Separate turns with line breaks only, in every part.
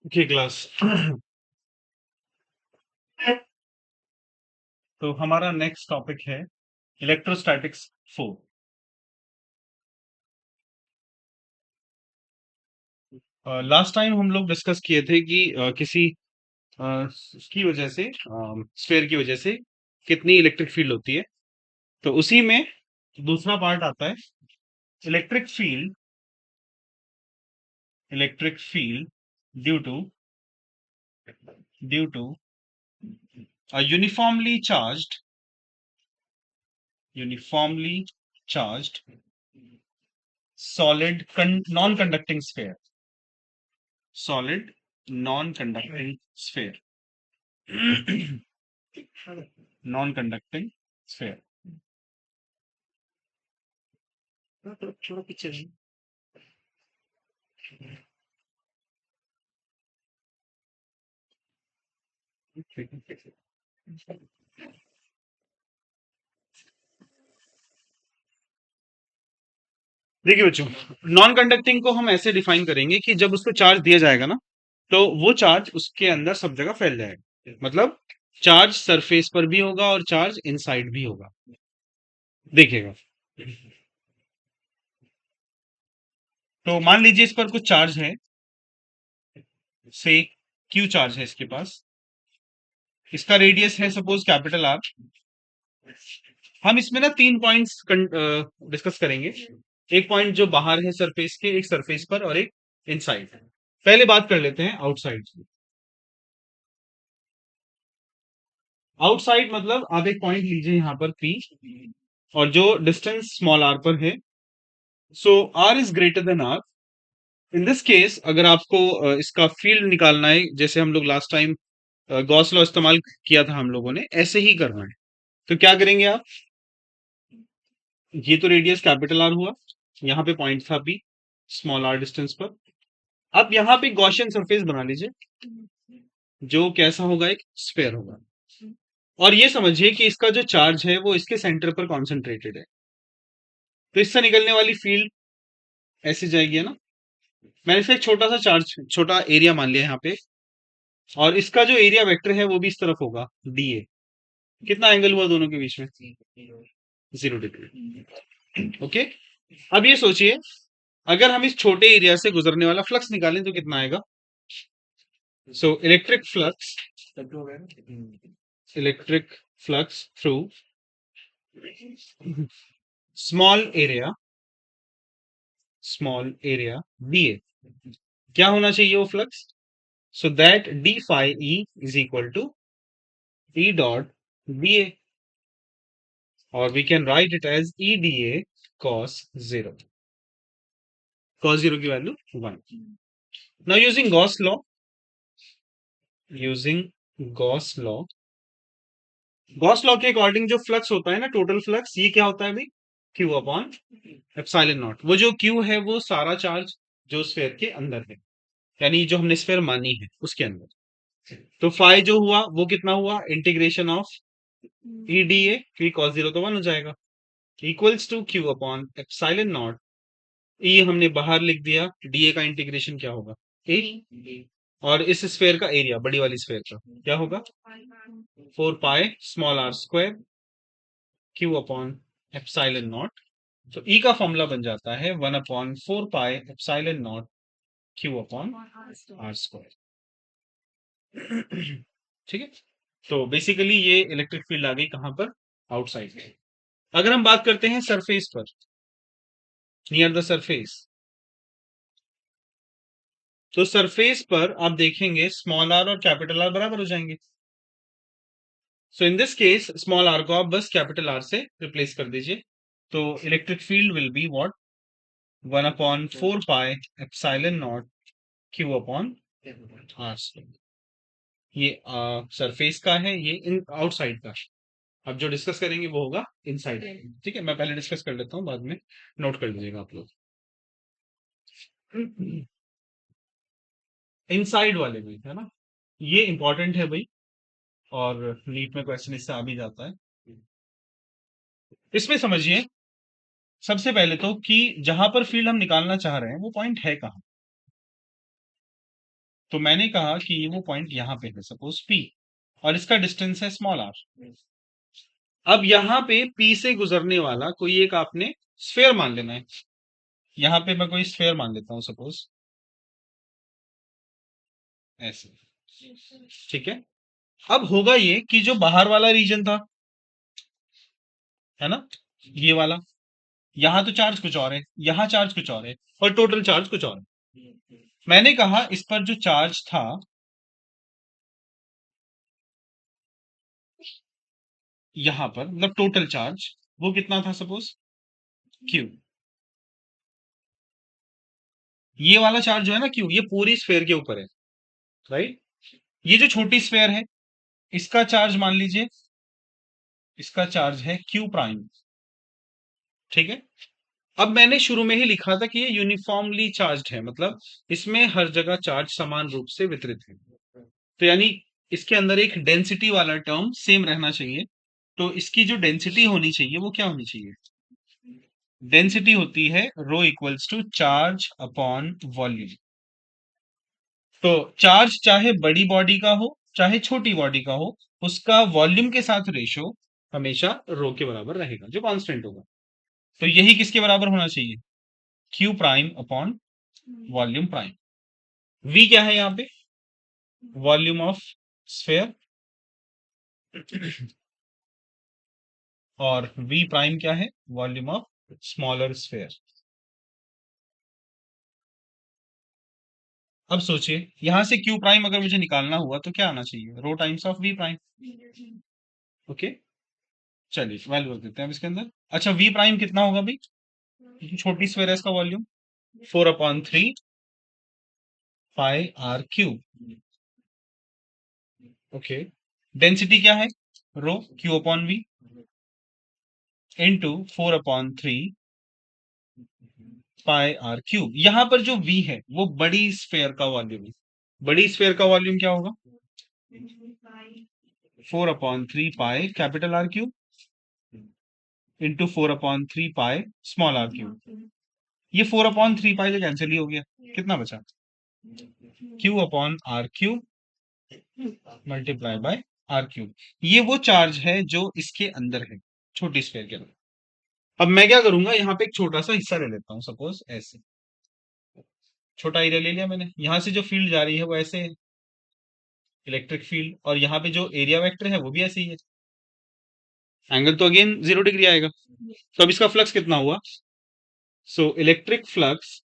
Okay class. तो हमारा next topic है इलेक्ट्रोस्टैटिक्स 4। लास्ट टाइम हम लोग डिस्कस किए थे कि किसी की वजह से स्फेयर की वजह से कितनी इलेक्ट्रिक फील्ड होती है। तो उसी में दूसरा पार्ट आता है electric field. Electric field due to uniformly charged solid non conducting sphere. Solid non conducting sphere. Non conducting sphere. थोड़ा पीछे देखिए बच्चों, नॉन कंडक्टिंग को हम ऐसे डिफाइन करेंगे कि जब उसको चार्ज दिया जाएगा ना, तो वो चार्ज उसके अंदर सब जगह फैल जाएगा। मतलब चार्ज सरफेस पर भी होगा और चार्ज इनसाइड भी होगा। देखिएगा, तो मान लीजिए इस पर कुछ चार्ज है, से क्यू चार्ज है इसके पास। इसका रेडियस है सपोज कैपिटल आर। हम इसमें ना तीन पॉइंट्स डिस्कस करेंगे। एक पॉइंट जो बाहर है सरफेस के, एक सरफेस पर और एक इनसाइड। पहले बात कर लेते हैं आउटसाइड। आउटसाइड मतलब आप एक पॉइंट लीजिए यहाँ पर पी, और जो डिस्टेंस स्मॉल आर पर है, so R is greater than R. In this case अगर आपको इसका फील्ड निकालना है, जैसे हम लोग लास्ट टाइम गॉस लॉ इस्तेमाल किया था हम लोगों ने, ऐसे ही करना है। तो क्या करेंगे आप, ये तो रेडियस कैपिटल आर हुआ, यहाँ पे पॉइंट था पी स्मॉल आर डिस्टेंस पर। अब यहाँ पे गॉसियन सरफेस बना लीजिए, जो कैसा होगा, एक स्फेयर होगा। और ये समझिए कि इसका जो चार्ज है वो इसके सेंटर पर कॉन्सेंट्रेटेड है। तो इससे निकलने वाली फील्ड ऐसे जाएगी, है ना। मैंने इसका एक छोटा सा चार्ज, छोटा एरिया मान लिया यहाँ पे, और इसका जो एरिया वेक्टर है वो भी इस तरफ होगा, डी ए। कितना एंगल हुआ दोनों के बीच में? 0 डिग्री। ओके। अब ये सोचिए, अगर हम इस छोटे एरिया से गुजरने वाला फ्लक्स निकालें तो कितना आएगा? So electric flux through small area D A, क्या होना चाहिए वो flux? So that D phi E is equal to E dot B A, और we can write it as E D A cos 0। cos 0 की value 1। Now using Gauss law के according जो flux होता है ना, टोटल फ्लक्स, ये क्या होता है भाई? Q upon epsilon not. वो जो क्यू है वो सारा चार्ज जो स्फेयर के अंदर है, यानी जो हमने स्फेयर मानी है उसके अंदर। तो फाई जो हुआ वो कितना हुआ? Integration of E D A, क्योंकि cos 0 तो 1 हो जाएगा, equals to Q upon epsilon naught. E हमने बाहर लिख दिया, डीए का इंटीग्रेशन क्या होगा? ए। और इस स्फेयर का एरिया, बड़ी वाली स्फेयर का क्या होगा? 4 pi small are square q upon epsilon naught. तो ई का फॉर्मूला बन जाता है 1/4 pi epsilon naught q upon are square. ठीक है। तो बेसिकली ये इलेक्ट्रिक फील्ड आ गई कहां पर? आउटसाइड में। अगर हम बात करते हैं सरफेस पर, नियर द सरफेस, तो सरफेस पर आप देखेंगे स्मॉल आर और कैपिटल आर बराबर हो जाएंगे। So in this case small R को आप बस कैपिटल आर से रिप्लेस कर दीजिए। तो electric field will be what? 1/4 pi epsilon naught q upon are square. ये सरफेस का है, ये इन आउटसाइड का। अब जो डिस्कस करेंगे वो होगा इनसाइड। ठीक है, मैं पहले डिस्कस कर लेता हूँ, बाद में नोट कर लीजिएगा आप लोग। इनसाइड वाले में, है ना, ये इंपॉर्टेंट है भाई, और नीट में क्वेश्चन इससे आ भी जाता है। इसमें समझिए सबसे पहले तो कि जहां पर फील्ड हम निकालना चाह रहे हैं वो पॉइंट है कहाँ। तो मैंने कहा कि ये वो पॉइंट यहां पे है, सपोज पी, और इसका डिस्टेंस है स्मॉल आर। अब यहां पे पी से गुजरने वाला कोई एक आपने स्फेयर मान लेना है। यहां पे मैं कोई स्फेयर मान लेता हूं, सपोज ऐसे। ठीक है। अब होगा ये कि जो बाहर वाला रीजन था, है ना, ये वाला, यहां तो चार्ज कुछ और है, यहां चार्ज कुछ और है, और टोटल चार्ज कुछ और है। मैंने कहा इस पर जो चार्ज था, यहां पर मतलब टोटल चार्ज, वो कितना था, सपोज क्यू। ये वाला चार्ज जो है ना क्यू, ये पूरी स्फेयर के ऊपर है, राइट। ये जो छोटी स्फेयर है, इसका चार्ज मान लीजिए, इसका चार्ज है क्यू प्राइम। ठीक है। अब मैंने शुरू में ही लिखा था कि ये यूनिफॉर्मली चार्ज्ड है, मतलब इसमें हर जगह चार्ज समान रूप से वितरित है। तो यानी इसके अंदर एक डेंसिटी वाला टर्म सेम रहना चाहिए। तो इसकी जो डेंसिटी होनी चाहिए वो क्या होनी चाहिए? डेंसिटी होती है rho equals to charge upon volume. तो चार्ज चाहे बड़ी बॉडी का हो चाहे छोटी बॉडी का हो, उसका वॉल्यूम के साथ रेशो हमेशा रो के बराबर रहेगा, जो कांस्टेंट होगा। तो यही किसके बराबर होना चाहिए? Q prime upon volume prime. V क्या है यहाँ पे? Volume of sphere. और वी प्राइम क्या है? Volume of smaller sphere. अब सोचिए, यहां से क्यू प्राइम अगर मुझे निकालना हुआ तो क्या आना चाहिए? Rho times of V prime. Okay, चलिए वैल्यू रख देते हैं अब इसके अंदर। अच्छा, वी प्राइम कितना होगा भाई? क्योंकि छोटी स्फेयर है, इसका volume 4/3 pi R cube. Okay, density क्या है? Rho Q upon V into 4/3 pi R cube. यहां पर जो v है वो बड़ी स्फेयर का वॉल्यूम है। बड़ी स्फेयर का वॉल्यूम क्या होगा? 4/3 pi capital R cube into 4/3 pi small R cube. ये 4/3 पाई तो कैंसिल ही हो गया, कितना बचा? Q upon R cube multiply by R cube. ये वो चार्ज है जो इसके अंदर है, छोटी स्फेयर के अंदर। अब मैं क्या करूंगा, यहाँ पे एक छोटा सा हिस्सा ले लेता हूँ, सपोज ऐसे। छोटा एरिया ले लिया मैंने, यहां से जो फील्ड जा रही है वो ऐसे है, इलेक्ट्रिक फील्ड, और यहाँ पे जो एरिया वेक्टर है वो भी ऐसे ही है। एंगल तो अगेन 0 डिग्री आएगा। तो अब इसका फ्लक्स कितना हुआ? सो electric flux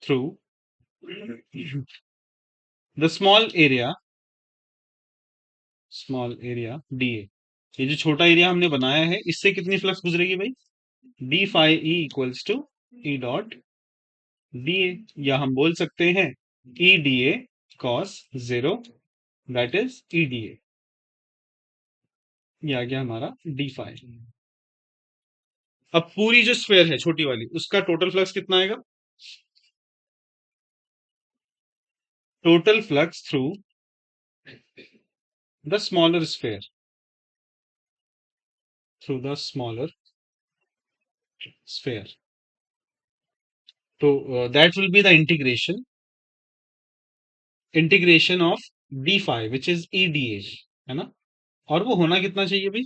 through the small area D A. ये जो छोटा एरिया हमने बनाया है, इससे कितनी फ्लक्स गुजरेगी भाई? D phi E equals to E dot D A, या हम बोल सकते हैं E D A cos 0, that is E D A. ये आ गया हमारा डी फाई। अब पूरी जो स्फेयर है छोटी वाली, उसका टोटल फ्लक्स कितना आएगा? Total flux through the smaller sphere, through the smaller sphere. तो that will be the integration of D phi which is E D A, है ना। और वो होना कितना चाहिए भाई?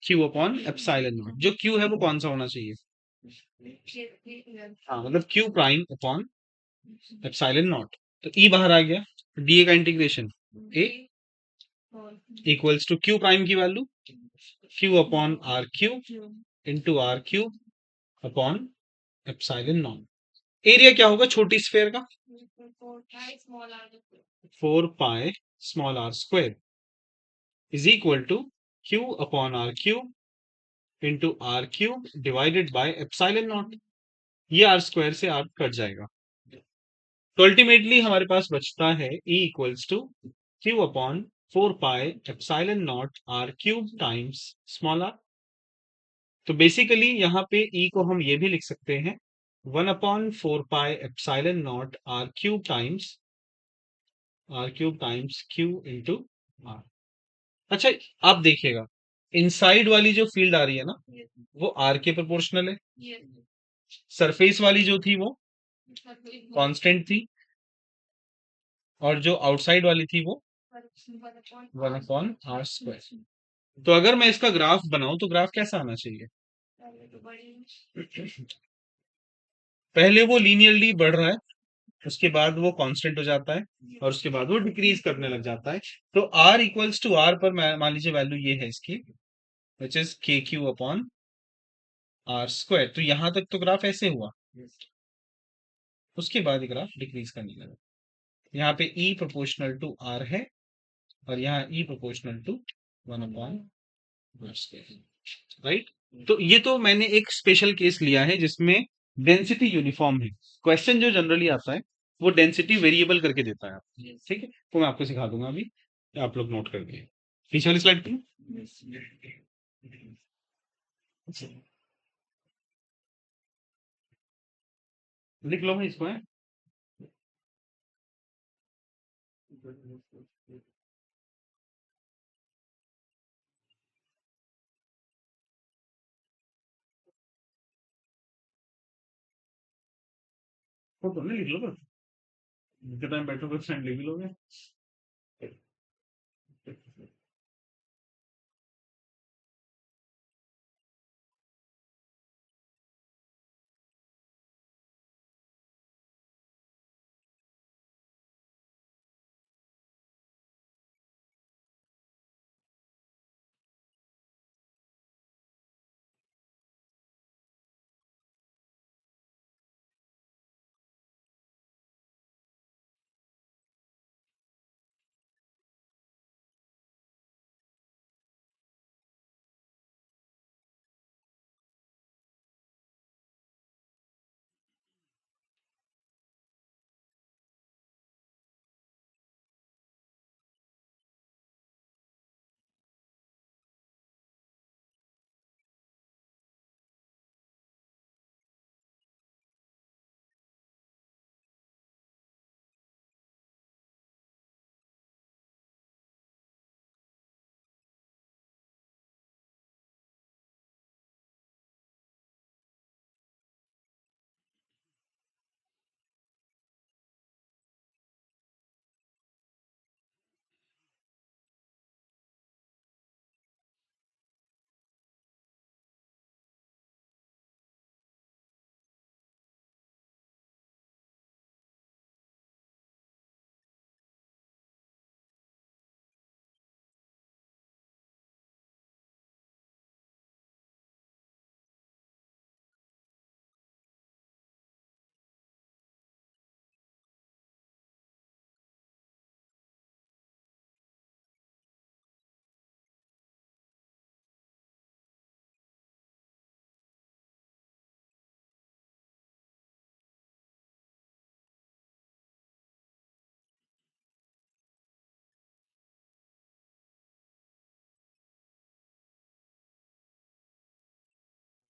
Q upon epsilon naught. जो क्यू है वो कौन सा होना चाहिए? हाँ, मतलब Q prime upon epsilon naught. तो ई बाहर आ गया, डी ए का integration A equals to Q prime की value Q upon R cube into R cube upon epsilon naught. Area क्या होगा छोटी स्फेयर का? 4 pi small are square is equal to Q upon R cube into R cube divided by epsilon naught. ये R square से R cut जाएगा। तो ultimately हमारे पास बचता है E equals to Q upon 4 pi epsilon naught R cube times small R. तो basically यहाँ पे E को हम ये भी लिख सकते हैं 1/4 pi epsilon naught R cube times Q into R. अच्छा, आप देखिएगा, इनसाइड वाली जो फील्ड आ रही है ना, वो आर के प्रोपोर्शनल है। सरफेस वाली जो थी वो कांस्टेंट थी, और जो आउटसाइड वाली थी वो 1/r²। तो अगर मैं इसका ग्राफ बनाऊं तो ग्राफ कैसा आना चाहिए? पहले वो लीनियरली बढ़ रहा है, उसके बाद वो कांस्टेंट हो जाता है, और उसके बाद वो डिक्रीज करने लग जाता है। तो r इक्वल्स टू r पर मान लीजिए वैल्यू ये है इसकी, विच इज KQ/r²। तो यहां तक तो ग्राफ ऐसे हुआ, उसके बाद ये ग्राफ डिक्रीज करने लगा। यहाँ पे E प्रोपोर्शनल टू R है, और यहाँ E proportional to 1/r²। Right. तो ये तो मैंने एक स्पेशल केस लिया है जिसमें डेंसिटी यूनिफॉर्म है। क्वेश्चन जो जनरली आता है वो डेंसिटी वेरिएबल करके देता है, ठीक है, वो मैं आपको सिखा दूंगा अभी, आप लोग नोट करके। पीछे वाली स्लाइड पे लिख लो भाई इसको, है। फोटो नहीं लिख लो, बस जितने टाइम बैठोगे उस टाइम लिख लोगे।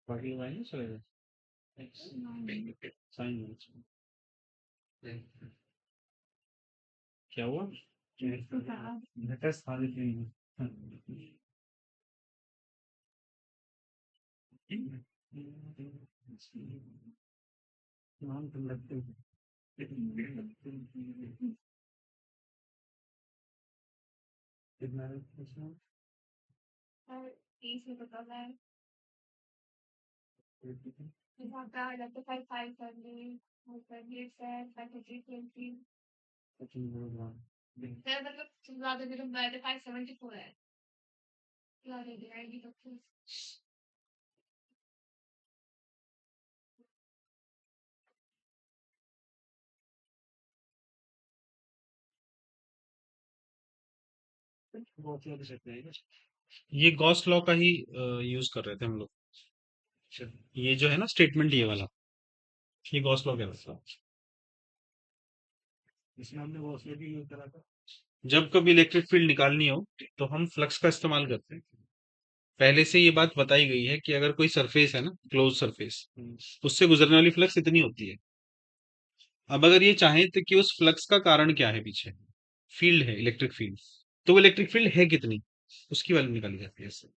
बाकी लगाएंगे चलेगा, साइन क्या हुआ? लेटेस्ट खाली नहीं नाम तो लगते हैं। कितना है इसमें? ये गॉस लॉ का ही यूज कर रहे थे हम लोग। ये जो है ना स्टेटमेंट, ये वाला, ये गॉस लॉ कहलाता है। इसमें हमने गॉस लॉ भी यूज करा था। जब कभी इलेक्ट्रिक फील्ड निकालनी हो तो हम फ्लक्स का इस्तेमाल करते हैं। पहले से ये बात बताई गई है कि अगर कोई सरफेस है ना, क्लोज सरफेस, उससे गुजरने वाली फ्लक्स इतनी होती है। अब अगर ये चाहें तो कि उस फ्लक्स का कारण क्या है पीछे, फील्ड है इलेक्ट्रिक फील्ड, तो वो इलेक्ट्रिक फील्ड है कितनी, उसकी वैल्यू निकाली जाती है इससे।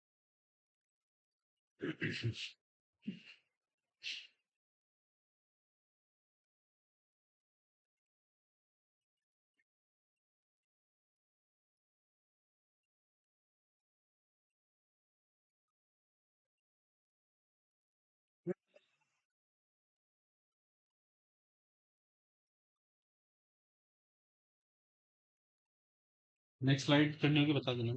नेक्स्ट स्लाइड करनी होगी, बता देना।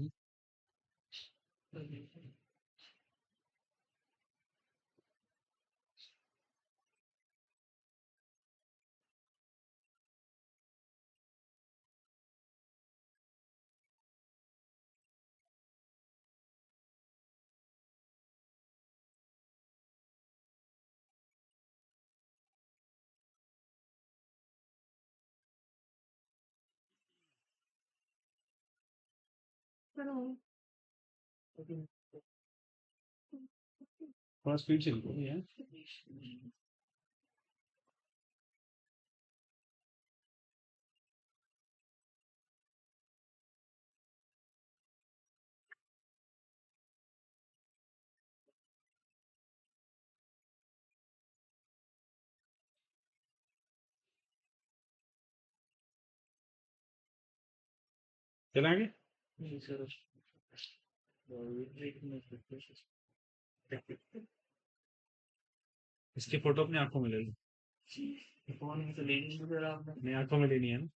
थोड़ा स्पीड से लिखो यार। चलाएंगे। इसकी फोटो अपनी आंखों में ले लो। अपनी आंखों में लेनी है ना।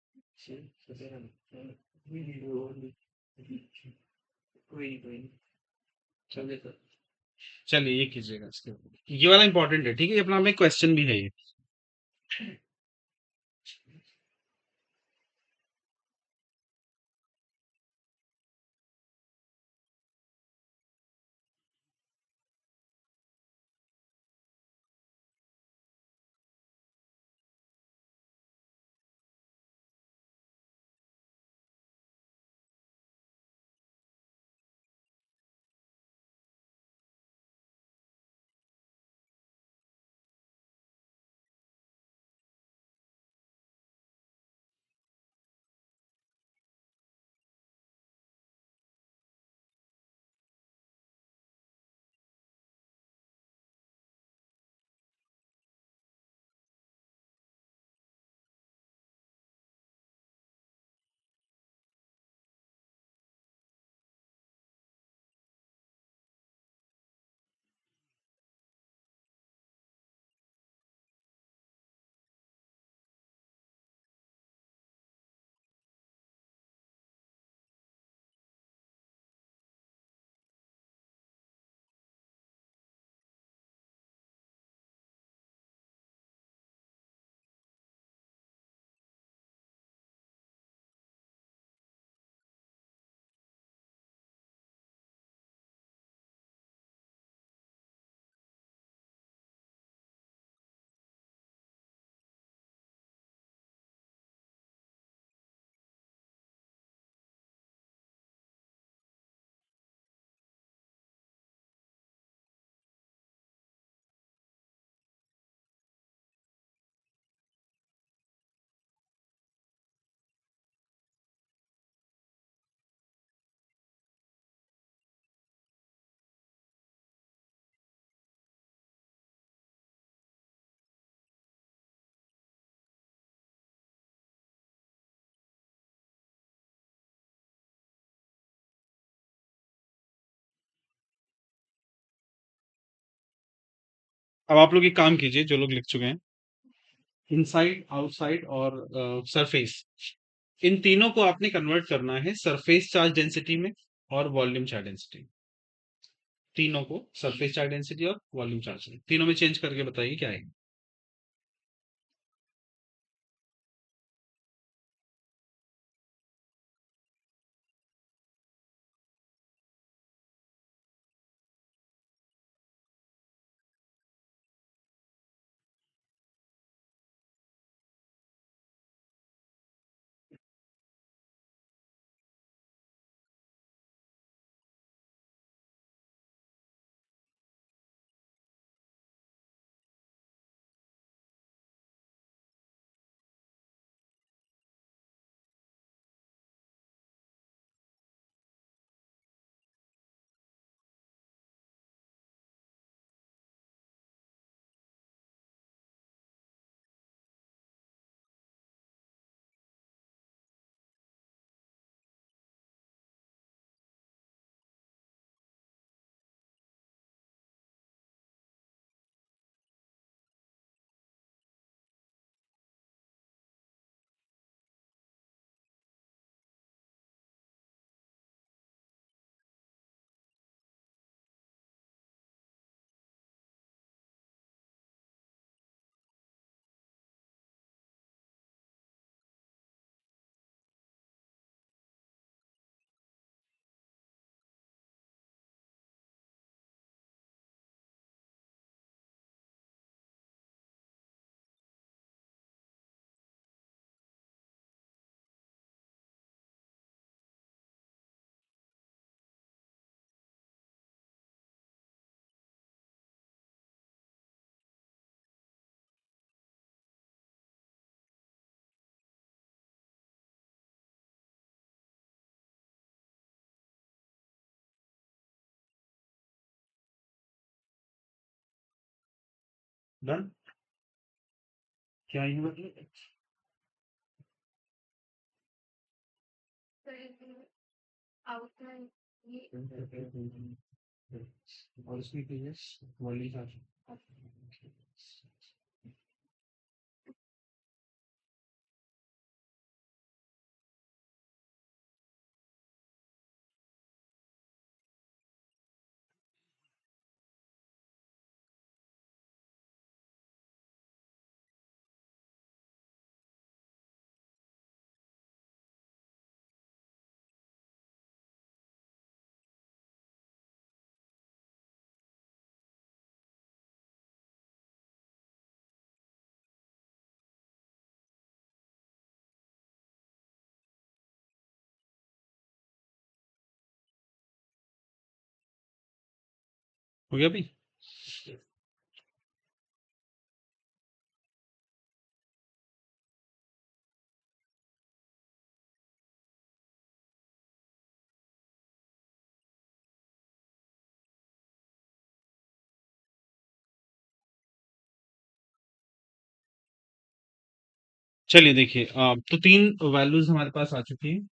चलिए ये कीजिएगा इसके ऊपर। ये वाला इंपॉर्टेंट है, ठीक है, ये अपना में क्वेश्चन भी है ये। अब आप लोग एक काम कीजिए, जो लोग लिख चुके हैं, इनसाइड, आउटसाइड और सरफेस, इन तीनों को आपने कन्वर्ट करना है सरफेस चार्ज डेंसिटी में और वॉल्यूम चार्ज डेंसिटी। तीनों को सरफेस चार्ज डेंसिटी और वॉल्यूम चार्ज, तीनों में चेंज करके बताइए क्या आएगा। डन। क्या ये मतलब और इसमें क्या है वॉल्यूम चार्ज हो गया भाई। चलिए देखिए तो तीन वैल्यूज हमारे पास आ चुकी हैं।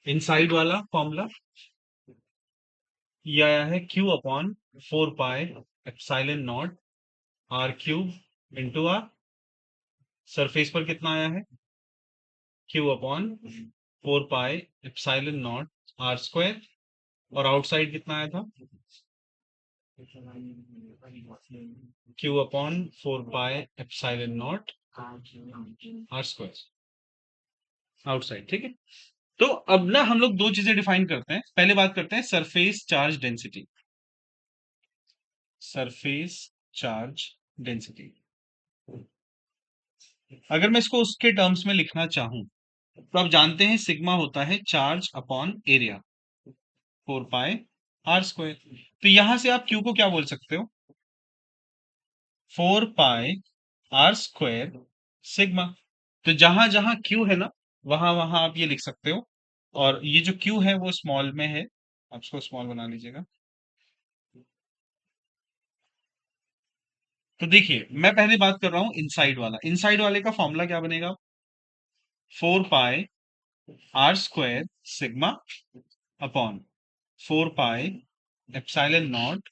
इनसाइड वाला फॉर्मूला ये आया है Q upon 4 pi epsilon naught R cube into R. Surface पर कितना आया है Q upon 4 pi epsilon naught R square. और आउटसाइड कितना आया था Q upon 4 pi epsilon naught R square outside. ठीक है। तो अब ना हम लोग दो चीजें डिफाइन करते हैं। पहले बात करते हैं surface charge density. Surface charge density अगर मैं इसको उसके टर्म्स में लिखना चाहूं तो आप जानते हैं सिग्मा होता है charge upon area 4 pi are square. तो यहां से आप क्यू को क्या बोल सकते हो 4 पाई आर स्क्वायर सिग्मा। तो जहां जहां क्यू है ना वहां वहां आप ये लिख सकते हो। और ये जो क्यू है वो स्मॉल में है, आप इसको स्मॉल बना लीजिएगा। तो देखिए मैं पहले बात कर रहा हूं इनसाइड वाला। इनसाइड वाले का फॉर्मूला क्या बनेगा 4 pi are square sigma upon 4 pi epsilon naught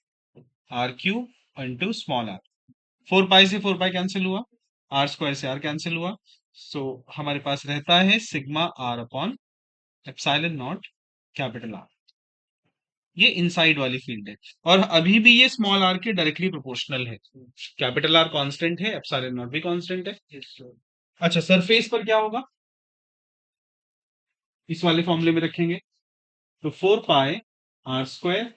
R cube into small R. 4 pi से 4 पाई कैंसिल हुआ, आर स्क्वायर से आर कैंसिल हुआ। सो हमारे पास रहता है sigma R upon epsilon naught capital R. ये इनसाइड वाली फील्ड है। और अभी भी ये स्मॉल आर के डायरेक्टली प्रोपोर्शनल है। कैपिटल आर कांस्टेंट है, एप्सिलॉन नॉट भी कांस्टेंट है। अच्छा सरफेस पर क्या होगा इस वाले फॉर्मूले में रखेंगे तो 4 pi are square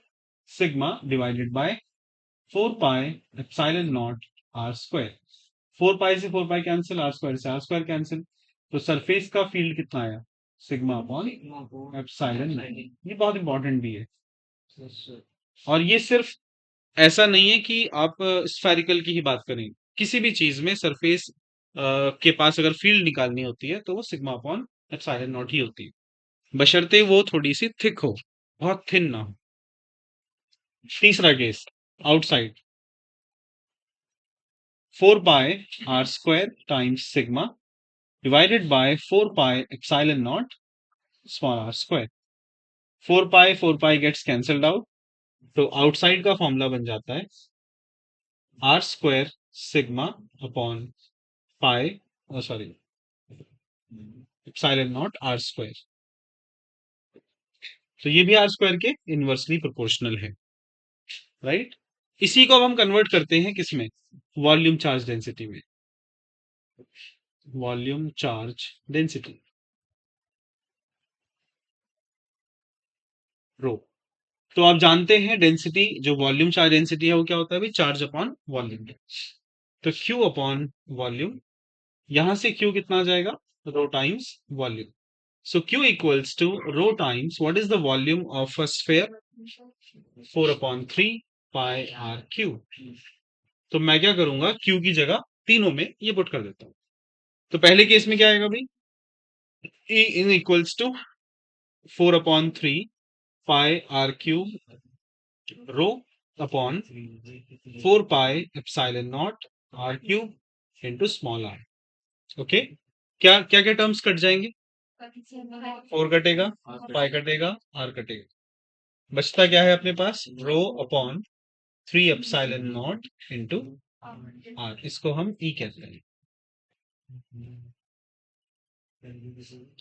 sigma divided by 4 pi epsilon naught R square. 4 pi से 4 पाई कैंसिल, आर स्क्वायर से आर स्क्वायर कैंसिल। तो सरफेस का फील्ड कितना आया सिग्मा अपॉन एप्सिलॉन। ये बहुत इंपॉर्टेंट भी है। और ये सिर्फ ऐसा नहीं है कि आप स्फेरिकल की ही बात करें, किसी भी चीज में सरफेस के पास अगर फील्ड निकालनी होती है तो वो सिग्मा अपॉन एप्सिलॉन नॉट ही होती है, बशर्ते वो थोड़ी सी थिक हो, बहुत थिन ना हो। तीसरा case outside 4 pi are square times sigma divided by 4 pi epsilon naught small are square. 4 pi gets cancelled out. तो आउटसाइड का फॉर्मूला बन जाता है R square sigma upon pi sorry epsilon naught R square. तो ये भी R square के inversely proportional है, राइट। इसी को अब हम कन्वर्ट करते हैं किसमें वॉल्यूम चार्ज डेंसिटी में। Volume charge density rho. तो आप जानते हैं डेंसिटी जो वॉल्यूम चार्ज डेंसिटी है वो क्या होता है भाई चार्ज अपॉन वॉल्यूम। तो क्यू अपॉन वॉल्यूम, यहां से क्यू कितना आ जाएगा rho times volume. So Q equals to rho times what is the volume of a sphere 4 upon 3 pi r cube। तो मैं क्या करूंगा Q की जगह तीनों में ये पुट कर देता हूं। तो पहले केस में क्या आएगा भाई E in equals to 4 upon 3 pi r cube rho upon 4 pi epsilon naught R cube into small R. Okay, क्या क्या क्या टर्म्स कट जाएंगे? 4 कटेगा, पाई कटेगा, आर कटेगा। बचता क्या है अपने पास? Rho upon 3 epsilon naught into R, इसको हम ई कहते हैं।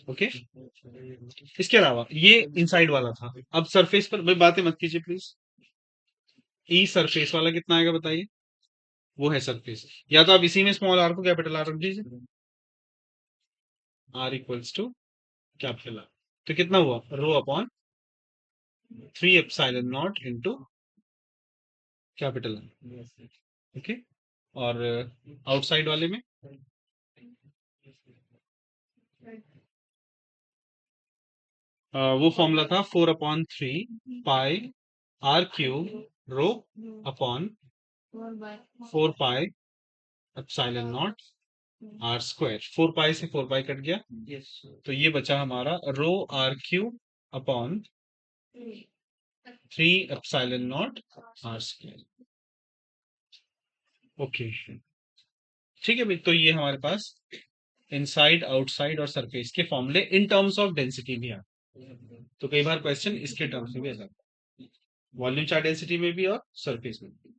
ओके, इसके अलावा ये इनसाइड वाला था। अब सरफेस पर भाई बातें मत कीजिए प्लीज। ई सरफेस वाला कितना आएगा बताइए? वो है सरफेस, या तो आप इसी में स्मॉल आर को कैपिटल आर रख दीजिए, R equals to capital R. तो कितना हुआ? Rho upon 3 epsilon naught into capital R. Okay, और आउटसाइड वाले में वो फॉर्मूला था 4/3 pi R cube rho upon 4 pi epsilon naught R square. 4 pi से 4 पाई कट गया, तो ये बचा हमारा rho R cube upon 3 epsilon naught R square. Okay, ठीक है भाई। तो ये हमारे पास इनसाइड आउटसाइड और सरफेस के फॉर्मूले इन टर्म्स ऑफ डेंसिटी भी आते। तो कई बार क्वेश्चन इसके टर्म्स में भी आ जाता है, वॉल्यूम चार्ज डेंसिटी में भी और सरफेस में भी।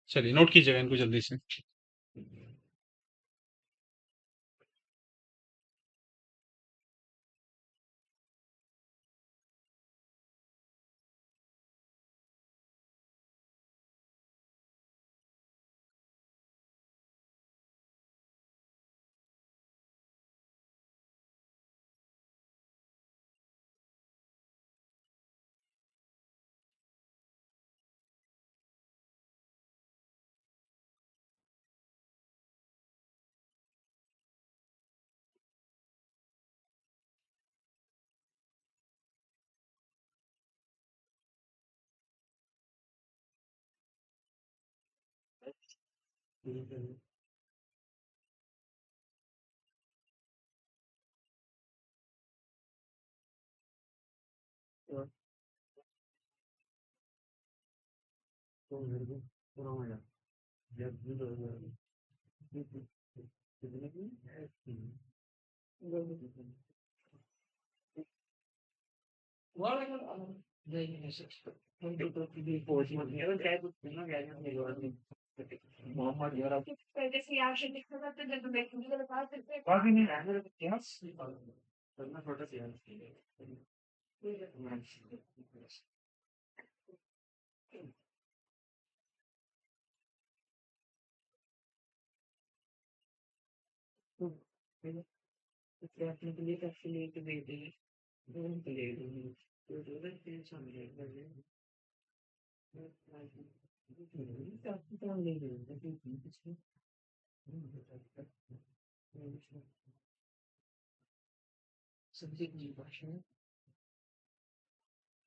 चलिए नोट कीजिएगा इनको जल्दी से।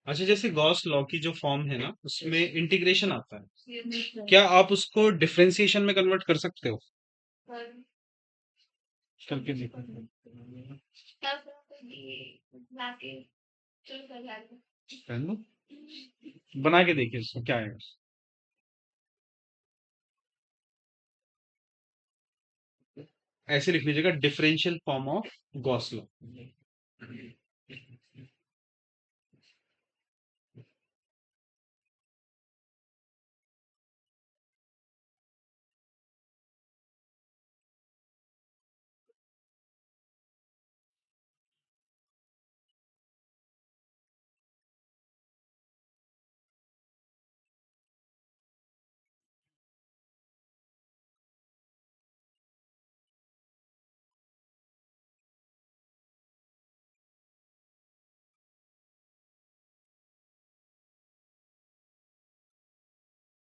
अच्छा, जैसे गॉस लॉ की जो फॉर्म है ना, उसमें इंटीग्रेशन आता है, क्या आप उसको डिफरेंशिएशन में कन्वर्ट कर सकते हो? करके देखो। पहन लो, बना के देखिए इसको क्या आएगा। ऐसे लिख लीजिएगा, differential form of Gauss law.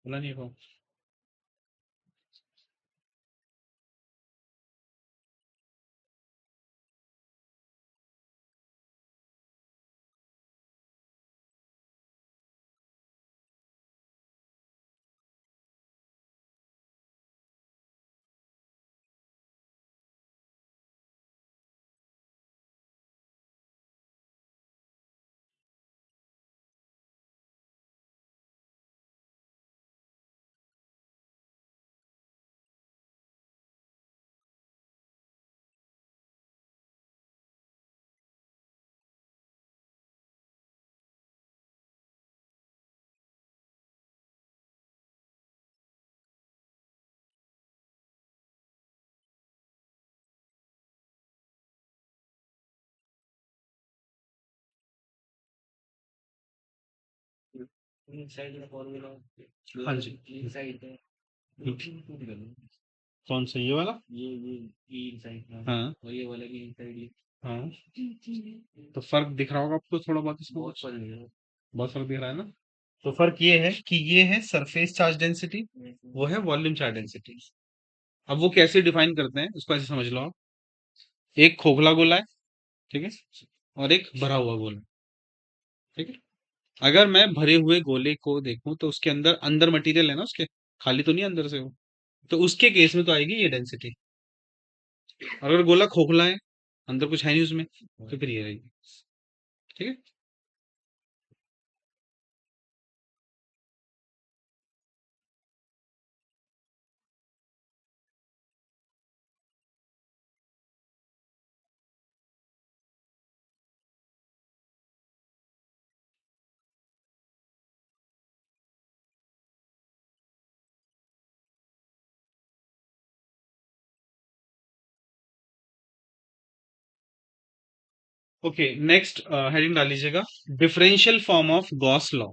बोला नहीं हो? हाँ जी। कौन सा, ये वाला? हाँ। हाँ, तो फर्क दिख रहा होगा आपको थोड़ा बहुत इसमें? बहुत फर्क दिख रहा है ना? तो फर्क ये है कि ये है सरफेस चार्ज डेंसिटी, वो है वॉल्यूम चार्ज डेंसिटी। अब वो कैसे डिफाइन करते हैं उसको ऐसे समझ लो आप। एक खोखला गोला है, ठीक है, और एक भरा हुआ गोला, ठीक है। अगर मैं भरे हुए गोले को देखूं तो उसके अंदर अंदर मटेरियल है ना उसके, खाली तो नहीं अंदर से वो, तो उसके केस में तो आएगी ये डेंसिटी। और अगर गोला खोखला है, अंदर कुछ है नहीं उसमें, तो फिर ये रहेगी, ठीक है। ओके, नेक्स्ट हेडिंग डाल लीजिएगा, differential form of Gauss law.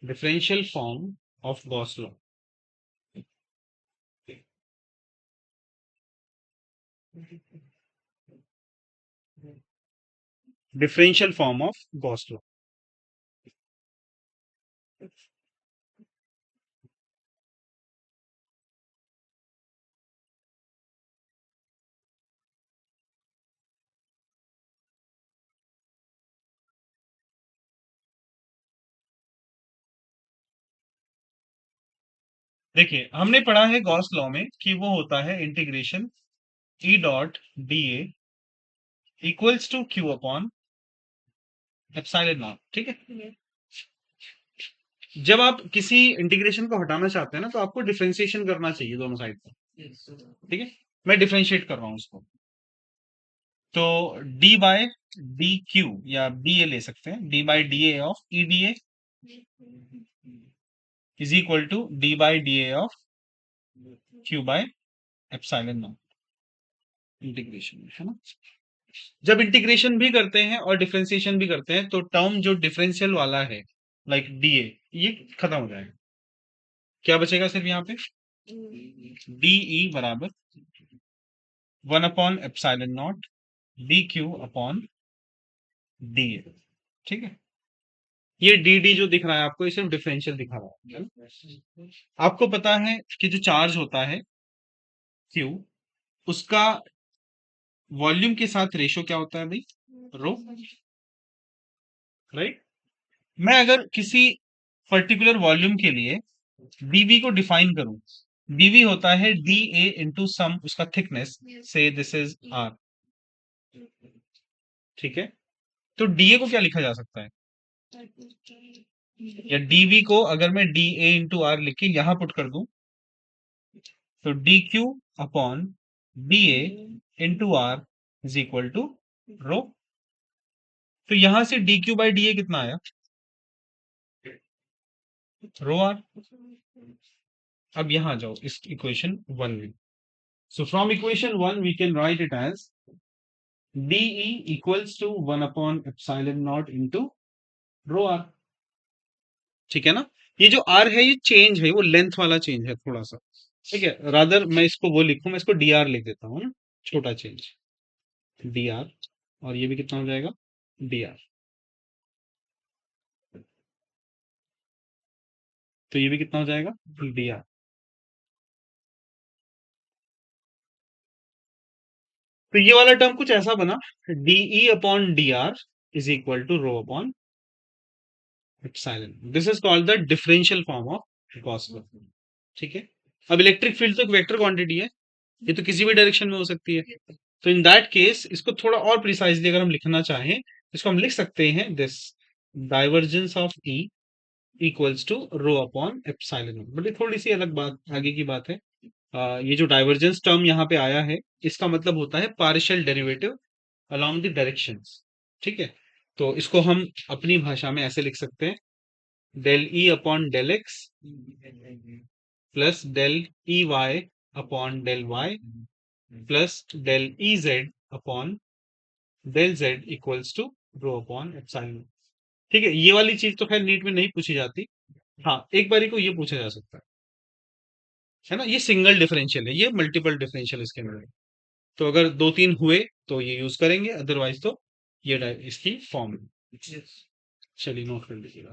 Differential form of Gauss law. Differential form of Gauss law. देखिए, हमने पढ़ा है गॉस लॉ में कि वो होता है integration E dot D A equals to Q upon epsilon naught, ठीक है। जब आप किसी इंटीग्रेशन को हटाना चाहते हैं ना, तो आपको डिफरेंशिएशन करना चाहिए दोनों साइड पर, ठीक है। मैं डिफरेंशिएट कर रहा हूं उसको, तो डी बाय डी क्यू या डी ए ले सकते हैं, D by D A of E D A is equal to D by D A of Q by epsilon naught. Integration है ना। जब इंटीग्रेशन भी करते हैं और डिफरेंशिएशन भी करते हैं तो टर्म जो डिफरेंशियल वाला है, लाइक डी ए, ये खत्म हो जाएगा। क्या बचेगा सिर्फ यहाँ पे, डी ई बराबर 1 upon epsilon not D Q upon D ए, ठीक है। ये डी डी जो दिख रहा है आपको, ये सिर्फ डिफरेंशियल दिखा रहा है ना? आपको पता है कि जो चार्ज होता है क्यू, उसका वॉल्यूम के साथ रेशो क्या होता है भाई, रो, राइट। मैं अगर किसी पर्टिकुलर वॉल्यूम के लिए dv को डिफाइन करूं, dv होता है डी ए इंटू सम उसका थिकनेस, से दिस इज आर, ठीक है। तो डीए को क्या लिखा जा सकता है, या dv को अगर मैं डी ए इंटू आर लिख के यहां पुट कर दूं, तो D Q upon D A into R is equal to rho. तो यहां से D Q by D A कितना आया, रो आर। अब यहां जाओ इस इक्वेशन वन में, so from equation 1 we can write it as dE equals to 1 upon epsilon naught into rho r, ठीक है ना। ये जो r है ये चेंज है, वो लेंथ वाला चेंज है थोड़ा सा, ठीक है। रादर मैं इसको वो लिखूं, मैं इसको dr लिख देता हूँ ना, छोटा चेंज dr। और ये भी कितना हो जाएगा, dr। तो ये भी कितना हो जाएगा, dr। तो ये वाला टर्म कुछ ऐसा बना, dE upon dr is equal to rho upon epsilon. This is called the differential form of Gauss law, ठीक है। अब इलेक्ट्रिक फील्ड तो एक वेक्टर क्वांटिटी है, ये तो किसी भी डायरेक्शन में हो सकती है। तो इन दैट केस इसको थोड़ा और प्रिसाइजली अगर हम लिखना चाहें, इसको हम लिख सकते हैं this, divergence of E equals to rho upon epsilon. But ये थोड़ी सी अलग बात, आगे की बात है। ये जो डाइवर्जेंस टर्म यहाँ पे आया है, इसका मतलब होता है partial derivative along the directions, ठीक है। तो इसको हम अपनी भाषा में ऐसे लिख सकते हैं, del E upon del X plus del E Y upon del Y plus del E Z upon del Z equals to rho upon epsilon. ठीक है, ये वाली चीज तो खैर नीट में नहीं पूछी जाती। हाँ, एक बारी को ये पूछा जा सकता है ना, ये सिंगल डिफरेंशियल है, ये मल्टीपल डिफरेंशियल इसके अंदर है। तो अगर दो तीन हुए तो ये यूज करेंगे, अदरवाइज तो ये इसकी फॉर्म। चलिए नोट कर लीजिएगा।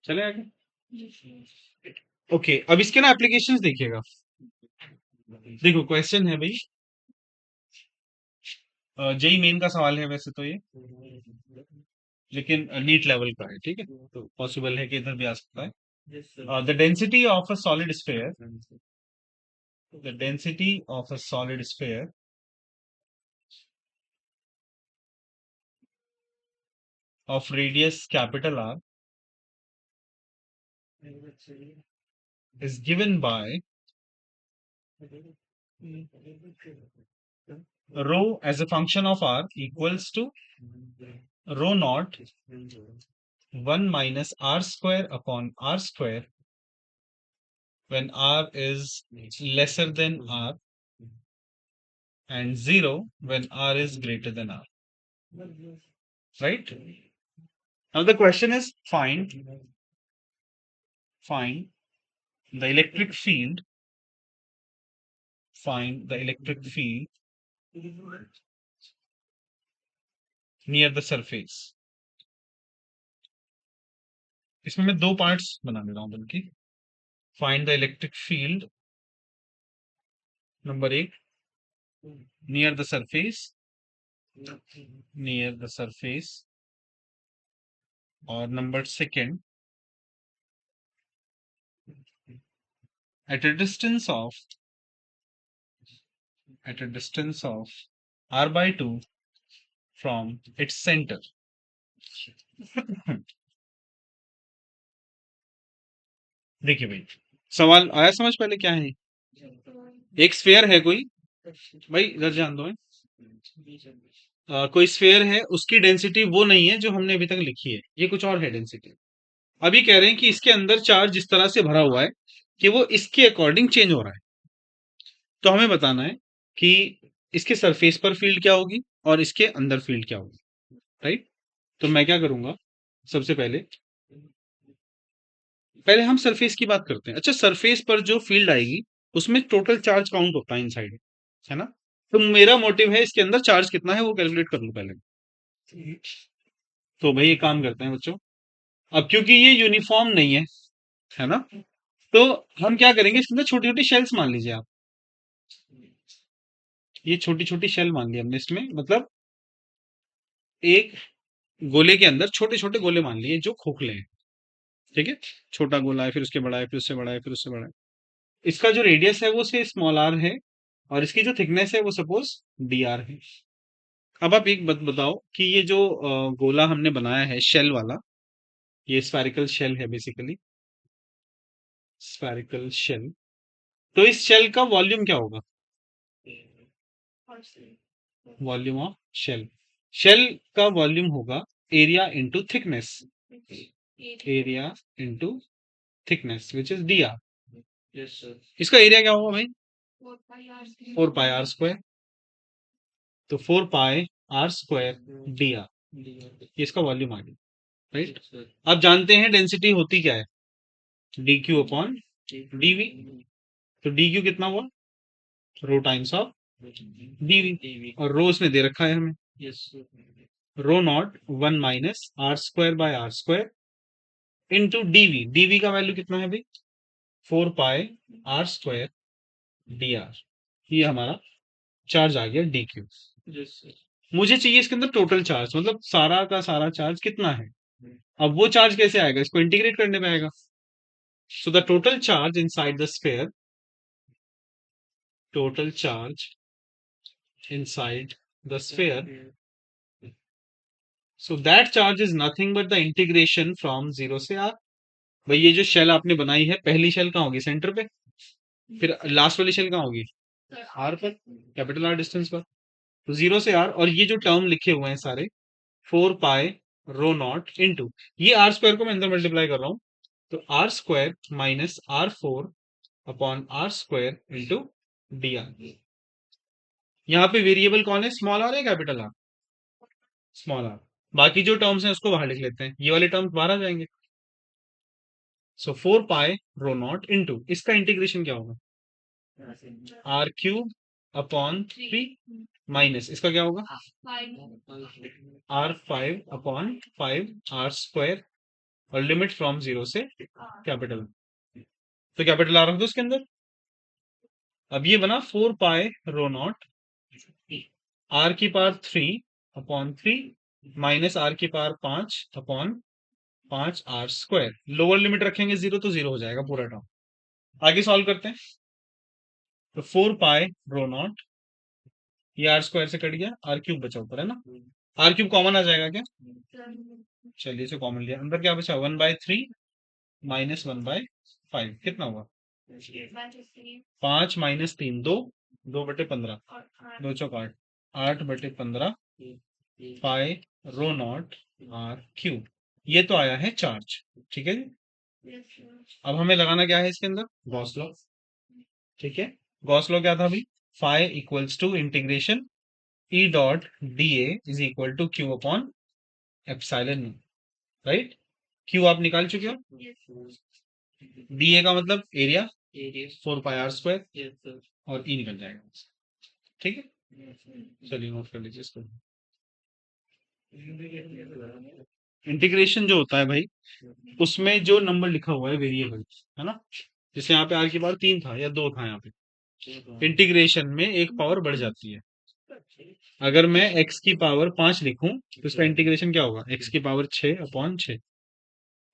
चले आगे। ओके, अब इसके ना एप्लीकेशंस देखिएगा। देखो क्वेश्चन है भाई, जेई मेन का सवाल है वैसे तो ये, लेकिन नीट लेवल का है, ठीक है, तो पॉसिबल है कि इधर भी आ सकता है। The density of a solid sphere, the density of a solid sphere of radius capital R is given by rho as a function of R equals to rho naught 1 minus R square upon R square when R is lesser than R and 0 when R is greater than R. Right? Now the question is find the electric field, find the electric field near the surface. इसमें मैं दो parts बना दे रहा हूं बल्कि, find the electric field number एक near the surface, near the surface, और number second at a distance of r by 2 from its center. देखिए भाई, सवाल आया समझ पहले क्या है। एक स्फेयर है कोई, भाई इधर ध्यान दो। कोई स्फेयर है, उसकी डेंसिटी वो नहीं है जो हमने अभी तक लिखी है, ये कुछ और है डेंसिटी। अभी कह रहे हैं कि इसके अंदर चार्ज इस तरह से भरा हुआ है कि वो इसके अकॉर्डिंग चेंज हो रहा है। तो हमें बताना है कि इसके सरफेस पर फील्ड क्या होगी और इसके अंदर फील्ड क्या होगी। राइट, तो मैं क्या करूंगा, सबसे पहले पहले हम सरफेस की बात करते हैं। अच्छा, सरफेस पर जो फील्ड आएगी उसमें टोटल चार्ज काउंट होता है इनसाइड, है ना। तो मेरा मोटिव है इसके अंदर चार्ज कितना है वो कैलकुलेट कर लूं पहले। तो भाई ये काम करते हैं बच्चों, अब क्योंकि ये यूनिफॉर्म नहीं है ना, तो हम क्या करेंगे, इसके अंदर छोटी छोटी शेल्स मान लीजिए आप। ये छोटी छोटी शेल मान ली हमने इसमें, मतलब एक गोले के अंदर छोटे छोटे गोले मान लिए जो खोखले हैं। ठीक है, छोटा गोला है, फिर उसके बड़ा है, फिर उससे बड़ा है, फिर उससे बड़ा है। इसका जो रेडियस है वो से स्मॉल आर है, और इसकी जो थिकनेस है वो सपोज डी आर है। अब आप एक बात बताओ कि ये जो गोला हमने बनाया है शेल वाला, ये स्फेरिकल शेल है बेसिकली, स्फेरिकल शेल। तो इस शेल का वॉल्यूम क्या होगा? वॉल्यूम ऑफ शेल, शेल का वॉल्यूम होगा area into thickness, area into thickness which is D R. इसका एरिया क्या होगा भाई? 4 पाई आर स्क्वायर। तो 4 pi are square d r, ये इसका वॉल्यूम आ गया, राइट। आप जानते हैं डेंसिटी होती क्या है? D Q upon D V. तो डी क्यू कितना हुआ? रो टाइम्स ऑफ डीवी, और रो उसने दे रखा है हमें, rho not 1 - r square by r square into dv. Dv का वैल्यू कितना है भाई? 4 pi are square d r. ये हमारा चार्ज आ गया डी क्यू। मुझे चाहिए इसके अंदर टोटल चार्ज, मतलब सारा का सारा चार्ज कितना है। अब वो चार्ज कैसे आएगा? इसको इंटीग्रेट करने पे आएगा। So the total charge inside the sphere, total charge inside the sphere, so that charge is nothing but the integration from 0 से r। भाई ये जो शेल आपने बनाई है, पहली शेल कहाँ होगी? सेंटर पे। फिर लास्ट वाली शेल कहाँ होगी? आर पर, कैपिटल आर डिस्टेंस पर। तो 0 से आर, और ये जो टर्म लिखे हुए हैं सारे, 4 पाई रो नॉट इंटू, ये आर स्क्वायर को मैं अंदर मल्टीप्लाई कर रहा हूं, तो R square minus R4 upon are square into D R. यहाँ पे वेरिएबल कौन है? स्मॉल आर या कैपिटल आर? Small R. बाकी जो टर्म्स हैं उसको बाहर लिख लेते हैं, ये वाले टर्म्स बाहर आ जाएंगे। सो 4 पाई रो नॉट इंटू, इसका इंटीग्रेशन क्या होगा? R³ अपॉन 3 माइनस इसका क्या होगा? R5/5 आर स्क्वायर, और लिमिट फ्रॉम 0 से कैपिटल। तो कैपिटल आर रख दो उसके अंदर। अब ये बना 4 pi rho naught R³ 3/3 minus R⁵5/5 R square. Lower limit रखेंगे 0 तो 0 हो जाएगा पूरा टर्म। आगे सॉल्व करते हैं। तो 4 पाई रो नॉट, ये आर स्क्वायर से कट गया, R³ बचा ऊपर है ना, R³ कॉमन आ जाएगा क्या? चलिए इसे कॉमन लिया, अंदर क्या बचा? 1/3 माइनस 1/5, कितना हुआ? 5 - 3 2, 2/15, 2 × 8, 8/15 पाई रो नॉट R³। ये तो आया है चार्ज, ठीक है जी। अब हमें लगाना क्या है इसके अंदर? गॉस लॉ, ठीक है। गॉस लॉ क्या था अभी? Phi equals to integration E dot D A is equal to Q upon epsilon, right. Q आप निकाल चुके हो, डी ए का मतलब एरिया 4 पाई आर स्क्वायर, और ई निकल जाएगा, ठीक है। चलिए नोट कर लीजिए इसको। इंटीग्रेशन जो होता है भाई, उसमें जो नंबर लिखा हुआ है वेरिएबल, है ना, जैसे यहाँ पे आर की पावर 3 था या 2 था, यहाँ पे इंटीग्रेशन में एक पावर बढ़ जाती है। अगर मैं x की पावर 5 लिखूं तो इसका इंटीग्रेशन क्या होगा? x की पावर 6/6,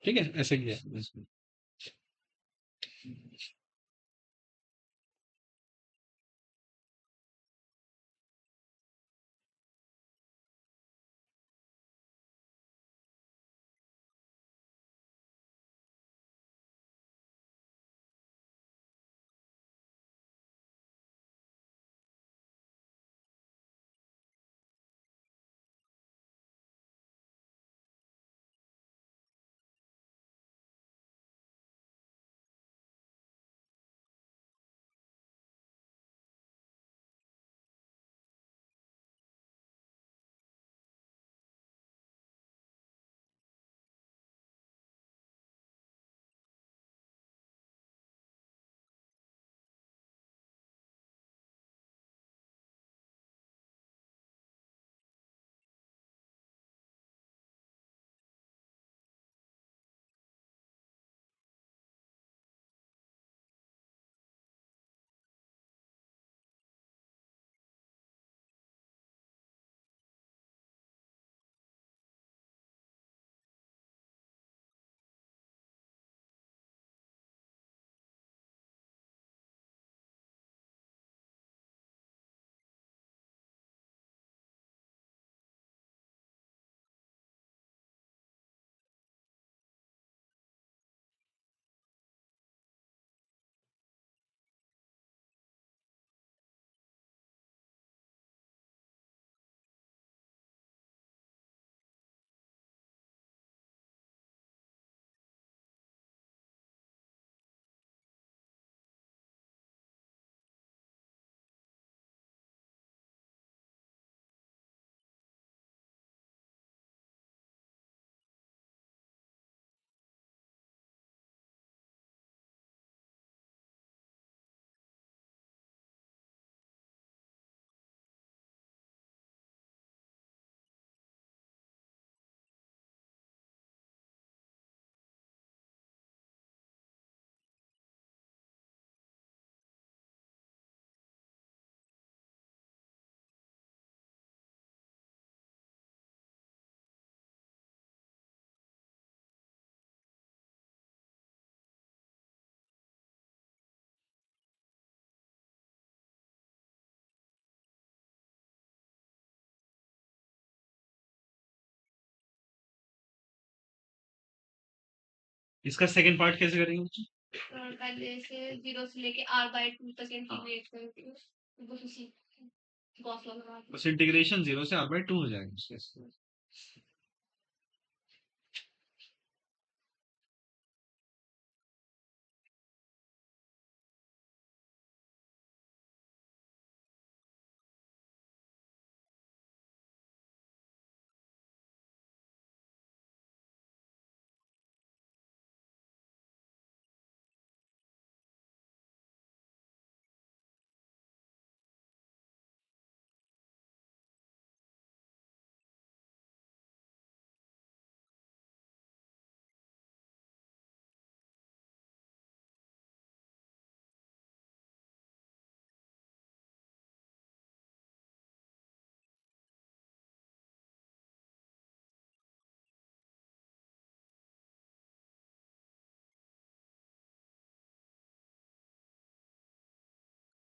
ठीक है, ऐसे किया। इसका सेकंड पार्ट कैसे करेंगे बच्चों?
पहले से 0 से लेके r/2 तक इंटीग्रेट करके वो उसी गॉस लॉ लगा के।
बस इंटीग्रेशन 0 से r/2 हो जाएगा उसके।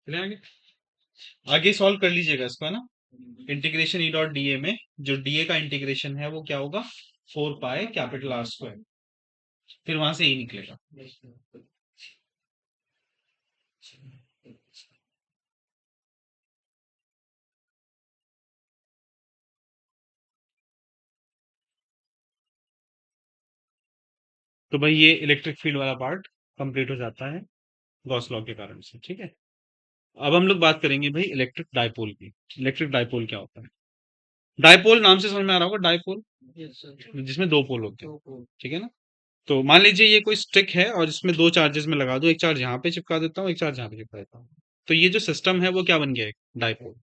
चले आगे आगे सॉल्व कर लीजिएगा इसको, है ना। इंटीग्रेशन ई डॉट डी ए में जो डी ए का इंटीग्रेशन है वो क्या होगा, 4 पाई कैपिटल आर स्क्वायर, फिर वहां से ई निकलेगा। तो भाई ये इलेक्ट्रिक फील्ड वाला पार्ट कंप्लीट हो जाता है गॉस लॉ के कारण से, ठीक है। अब हम लोग बात करेंगे भाई इलेक्ट्रिक डाइपोल की। इलेक्ट्रिक डाइपोल क्या होता है? डाइपोल नाम से समझ में आ रहा होगा, डाइपोल जिसमें दो पोल होते हैं, ठीक है ना। तो मान लीजिए ये कोई स्टिक है और इसमें दो चार्जेस में लगा दूं, एक चार्ज यहाँ पे चिपका देता हूँ, एक चार्ज यहाँ पे चिपका देता हूँ, तो ये जो सिस्टम है वो क्या बन गया, एक डाइपोल,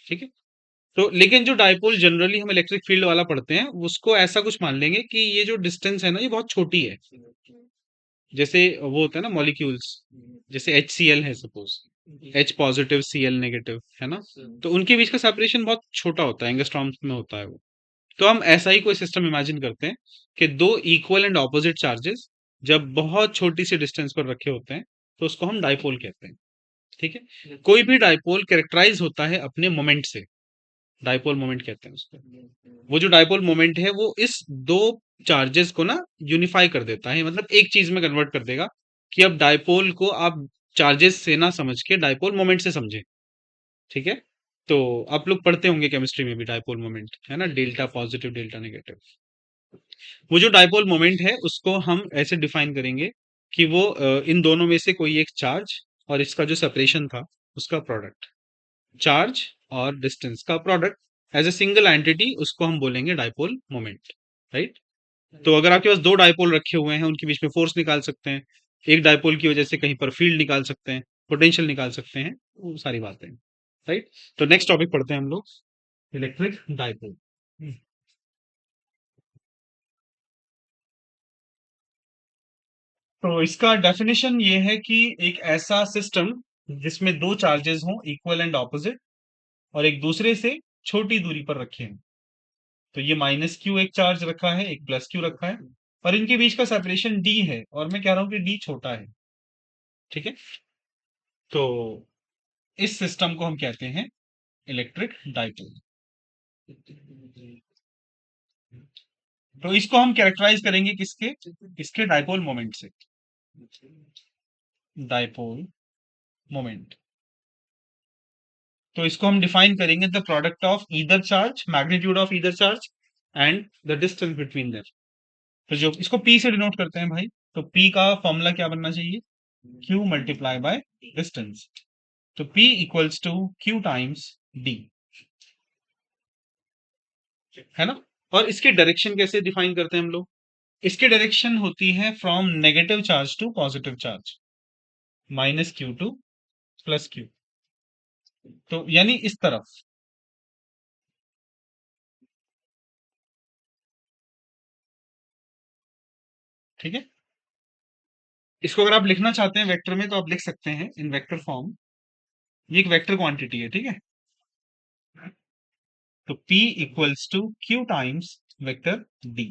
ठीक है। तो लेकिन जो डाइपोल जनरली हम इलेक्ट्रिक फील्ड वाला पढ़ते हैं उसको ऐसा कुछ मान लेंगे कि ये जो डिस्टेंस है ना ये बहुत छोटी है। जैसे वो होता है ना मॉलिक्यूल्स, जैसे HCl है suppose, H positive Cl negative, है ना। तो उनके बीच का सेपरेशन बहुत छोटा होता है, एंगस्ट्रॉम्स में होता है वो। तो हम ऐसा ही कोई सिस्टम इमेजिन करते हैं कि दो इक्वल एंड ऑपोजिट चार्जेस जब बहुत छोटी सी डिस्टेंस पर रखे होते हैं तो उसको हम डाइपोल कहते हैं, ठीक है। कोई भी डाइपोल कैरेक्टराइज होता है अपने मोमेंट से, डाइपोल मोमेंट कहते हैं उसको। वो जो डाइपोल मोमेंट है वो इस दो चार्जेस को ना यूनिफाई कर देता है, मतलब एक चीज में कन्वर्ट कर देगा, कि अब डाइपोल को आप चार्जेस से ना समझ के डाइपोल मोमेंट से समझे, ठीक है। तो आप लोग पढ़ते होंगे केमिस्ट्री में भी डाइपोल मोमेंट, है ना, डेल्टा पॉजिटिव डेल्टा नेगेटिव। वो जो डाइपोल मोमेंट है उसको हम ऐसे डिफाइन करेंगे कि वो इन दोनों में से कोई एक चार्ज और इसका जो सेपरेशन था उसका प्रोडक्ट, चार्ज और डिस्टेंस का product as a single entity, उसको हम बोलेंगे डाइपोल मोमेंट, राइट। तो अगर आपके पास दो डाइपोल रखे हुए हैं उनके बीच में फोर्स निकाल सकते हैं, एक डाइपोल की वजह से कहीं पर फील्ड निकाल सकते हैं, पोटेंशियल निकाल सकते हैं, वो सारी बातें, राइट। तो नेक्स्ट टॉपिक पढ़ते हैं हम लोग, इलेक्ट्रिक डाइपोल। तो इसका डेफिनेशन ये है कि एक ऐसा सिस्टम जिसमें दो चार्जेस हों इक्वल एंड ऑपोजिट और एक दूसरे से छोटी दूरी पर रखे हैं। तो ये -q एक चार्ज रखा है, एक +q रखा है, और इनके बीच का सेपरेशन d है, और मैं कह रहा हूं कि d छोटा है, ठीक है। तो इस सिस्टम को हम कहते हैं इलेक्ट्रिक डाइपोल। तो इसको हम कैरेक्टराइज करेंगे किसके, इसके डाइपोल मोमेंट से, डाइपोल मोमेंट। तो इसको हम डिफाइन करेंगे the product of either charge, magnitude of either charge and the distance between them. तो जो इसको P से डिनोट करते हैं भाई, तो P का फॉर्मूला क्या बनना चाहिए, Q मल्टीप्लाई बाय डिस्टेंस। तो P equals to Q times D, है ना। और इसकी डायरेक्शन कैसे डिफाइन करते हैं हम लोग, इसकी डायरेक्शन होती है from negative charge to positive charge, -q to +q। तो यानी इस तरफ, ठीक है। इसको अगर आप लिखना चाहते हैं वेक्टर में तो आप लिख सकते हैं इन वेक्टर फॉर्म, ये एक वेक्टर क्वांटिटी है, ठीक है। तो P equals to Q times vector D,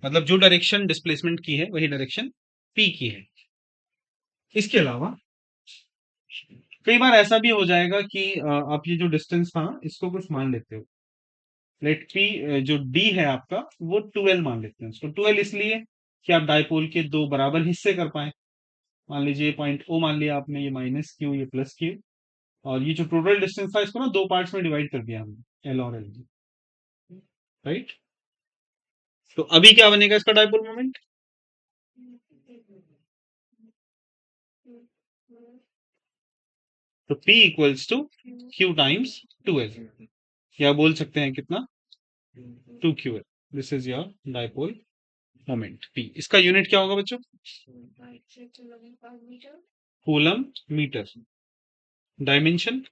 मतलब जो डायरेक्शन डिस्प्लेसमेंट की है वही डायरेक्शन P की है। इसके अलावा कई बार ऐसा भी हो जाएगा कि आप ये जो डिस्टेंस था इसको कुछ मान लेते हो, लेट P जो D है आपका वो 12 मान लेते हैं उसको, 12 इसलिए कि आप डायपोल के दो बराबर हिस्से कर पाए। मान लीजिए पॉइंट ओ मान लिया आपने, ये माइनस क्यू, ये प्लस क्यू, और ये जो टोटल डिस्टेंस था इसको ना दो पार्ट्स में डिवाइड कर दिया हमने, एल और एल, राइट। तो अभी क्या बनेगा इसका डायपोल मोमेंट? तो P equals to Q times 2L, या बोल सकते हैं कितना, 2QL। This is your dipole moment P। इसका यूनिट क्या होगा बच्चों? Coulomb metre. डायमेंशन,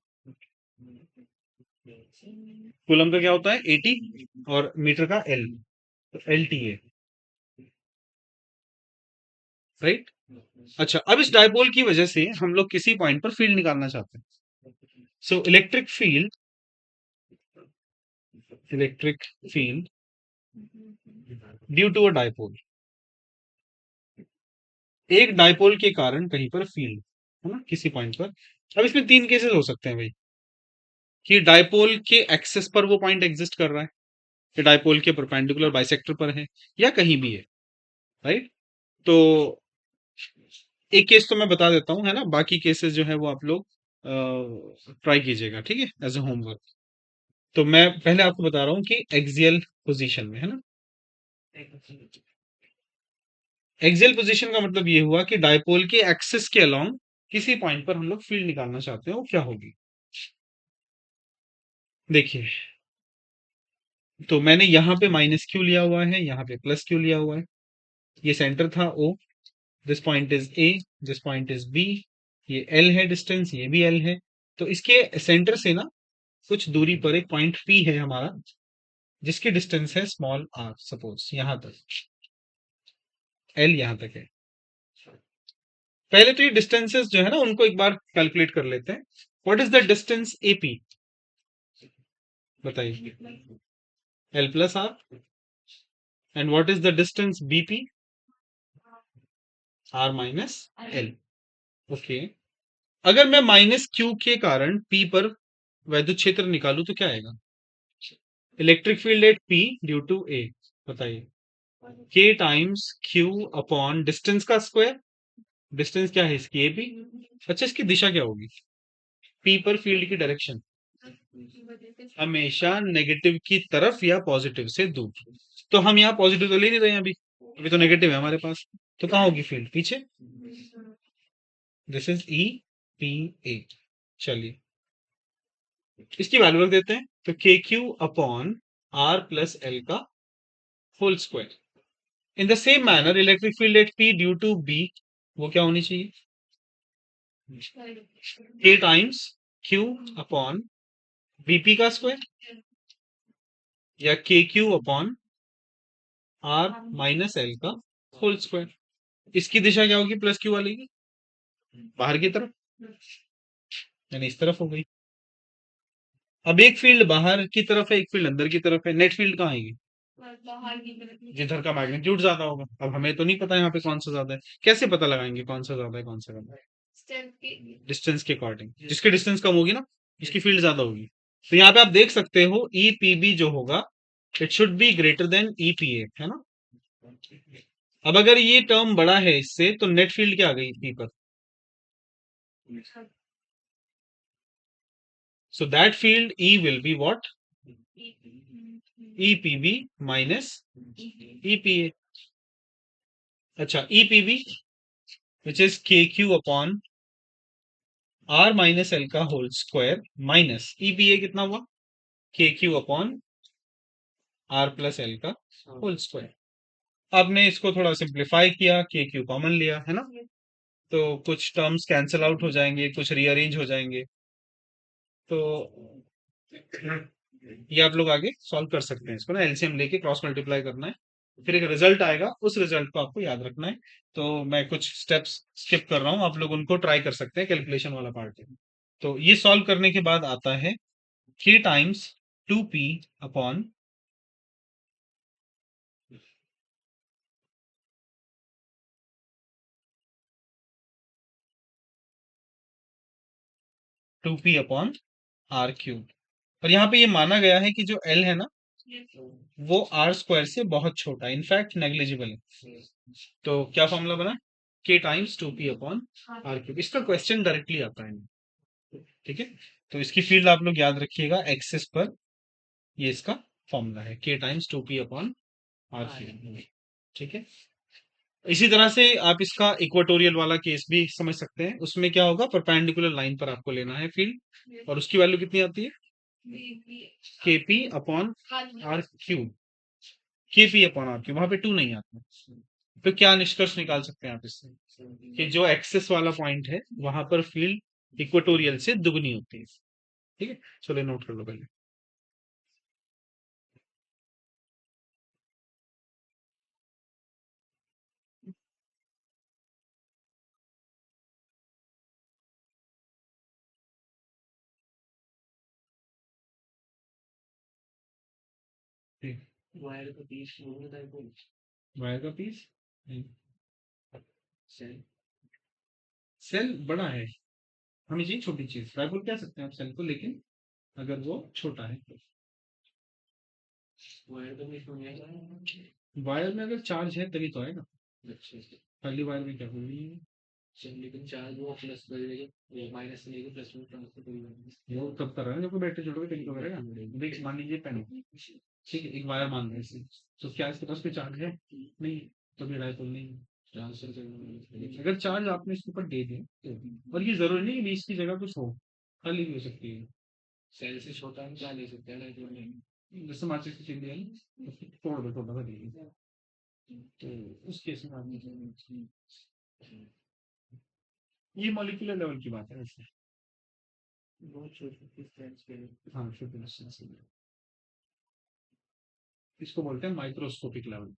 कूलम का क्या होता है 80, और मीटर का L, तो LTA, राइट। अच्छा, अब इस डायपोल की वजह से हम लोग किसी पॉइंट पर फील्ड निकालना चाहते हैं। So electric field due to a dipole, एक डायपोल के कारण कहीं पर फील्ड है ना किसी पॉइंट पर। अब इसमें तीन केसेस हो सकते हैं भाई, कि डायपोल के एक्सेस पर वो पॉइंट एग्जिस्ट कर रहा है, कि डायपोल के परपेंडिकुलर बाइसेक्टर पर है, या कहीं भी है, राइट। तो एक केस तो मैं बता देता हूं, है ना, बाकी केसेस जो है वो आप लोग ट्राई कीजिएगा, ठीक है, एज ए होमवर्क। तो मैं पहले आपको बता रहा हूँ कि एक्सियल पोजीशन में, है ना, एक्सियल पोजीशन का मतलब ये हुआ कि डायपोल के एक्सिस के अलोंग किसी पॉइंट पर हम लोग फील्ड निकालना चाहते हैं, वो क्या होगी। देखिए, तो मैंने यहाँ पे माइनस क्यू लिया हुआ है, यहाँ पे प्लस क्यू लिया हुआ है, ये सेंटर था O, this point is A, this point is B, ये L है डिस्टेंस, ये भी L है। तो इसके सेंटर से ना कुछ दूरी पर एक पॉइंट P है हमारा, जिसकी डिस्टेंस है स्मॉल r, सपोज यहां तक, L यहां तक है। पहले तो ये डिस्टेंसेस जो है ना उनको एक बार कैलकुलेट कर लेते हैं। What is the distance AP, बताइए, L plus R, and what is the distance BP, R minus L। Okay, अगर मैं माइनस क्यू के कारण P पर वैद्युत क्षेत्र निकालूं तो क्या आएगा? Electric field at P due to A, बताइए, K times Q upon distance का स्क्वायर, डिस्टेंस क्या है इसकी AP। अच्छा, इसकी दिशा क्या होगी? P पर फील्ड की डायरेक्शन हमेशा नेगेटिव की तरफ या पॉजिटिव से दूर। तो हम यहाँ पॉजिटिव तो ले नहीं रहे हैं, अभी अभी तो नेगेटिव है हमारे पास। तो कहाँ होगी फील्ड? पीछे। This is EPA। चलिए, इसकी वैल्यू रख देते हैं, तो KQ upon R plus L का whole square. In the same manner electric field at P due to B, वो क्या होनी चाहिए? K times Q upon BP का स्क्वायर, या KQ upon R minus L का होल स्क्वायर। इसकी दिशा क्या होगी प्लस क्यू वाली की? बाहर की तरफ, यानी इस तरफ हो गई। अब एक फील्ड बाहर की तरफ है, एक फील्ड अंदर की तरफ है, नेट फील्ड कहाँ आएगी? जिधर का मैग्नीट्यूड ज्यादा होगा। अब हमें तो नहीं पता यहाँ पे कौन सा ज्यादा है, कैसे पता लगाएंगे कौन सा ज्यादा है कौन सा कम है? डिस्टेंस के अकॉर्डिंग, जिसकी डिस्टेंस कम होगी ना इसकी फील्ड ज्यादा होगी। तो यहाँ पे आप देख सकते हो EPB जो होगा, it should be greater than EPA, है ना। अब अगर ये टर्म बड़ा है इससे, तो नेट फील्ड क्या आ गई P पर? So that field E will be what? EPB minus EPA. अच्छा, EPB which is KQ upon R minus L का होल स्क्वायर माइनस EPA कितना हुआ? KQ upon R plus L का होल स्क्वायर। आपने इसको थोड़ा सिंप्लीफाई किया, KQ कॉमन लिया, है ना, तो कुछ टर्म्स कैंसिल आउट हो जाएंगे, कुछ रीअरेंज हो जाएंगे। तो ये आप लोग आगे सॉल्व कर सकते हैं, इसको ना एलसीएम लेके क्रॉस मल्टीप्लाई करना है, फिर एक रिजल्ट आएगा, उस रिजल्ट को आपको याद रखना है। तो मैं कुछ स्टेप्स स्किप कर रहा हूँ, आप लोग उनको ट्राई कर सकते हैं, कैलकुलेशन वाला पार्ट है। तो ये सॉल्व करने के बाद आता है K times 2P upon 2P upon R cube. और यहाँ पे ये माना गया है कि जो L है ना वो R स्क्वायर से बहुत छोटा है, इनफैक्ट नेग्लिजिबल है। तो क्या फॉर्मूला बना, K times 2p upon R cube. इसका क्वेश्चन डायरेक्टली आता है, ठीक है। तो इसकी फील्ड आप लोग याद रखिएगा, एक्सिस पर ये इसका फॉर्मूला है, के times 2p upon R cube, ठीक है। इसी तरह से आप इसका इक्वेटोरियल वाला केस भी समझ सकते हैं। उसमें क्या होगा, परपेंडिकुलर लाइन पर आपको लेना है फील्ड, और उसकी वैल्यू कितनी आती है, के पी अपॉन आर क्यूब, के पी अपॉन आर क्यूब, वहां पे 2 नहीं आता। तो क्या निष्कर्ष निकाल सकते हैं आप इससे, कि जो एक्सेस वाला पॉइंट है वहां पर फील्ड इक्वेटोरियल से दुगनी होती है, ठीक है। चलो नोट कर लो पहले। वायर का पीस, वायर का पीस, सेल, सेल बड़ा है, हमें चाहिए छोटी चीज, राइफल कह सकते हैं आप सेल को, लेकिन अगर वो छोटा है तो। वायर का पीस हो जाएगा, वायर में अगर चार्ज है तभी तो आएगा। अच्छा, पहली वायर में क्या होगी, चल लेकिन चार्ज वो प्लस कर देगा, वो माइनस से लेके प्लस में ट्रांसफर करेगा, वो तब कर रहा है जब बैटरी छोड़ोगे तभी तो करेगा। देख मान लीजिए पेन, ठीक है, एक वायर मान रहे हैं, तो क्या इसके पास कोई चार्ज है, नहीं, तो भी राइफल नहीं ट्रांसफर करना। अगर चार्ज आपने इसके ऊपर दे दिया तो, और ये जरूरी नहीं कि 20 की जगह कुछ हो, खाली भी हो सकती है। सेल से छोटा हम क्या ले सकते हैं, राइफल में जैसे माचिस की चीज है, तोड़ दो छोटा सा दे, तो उस केस में आदमी, ये मॉलिक्यूलर लेवल की बात है वैसे, बहुत छोटी डिस्टेंस के लिए, हाँ छोटी डिस्टेंस के लिए, इसको बोलते हैं माइक्रोस्कोपिक लेवल।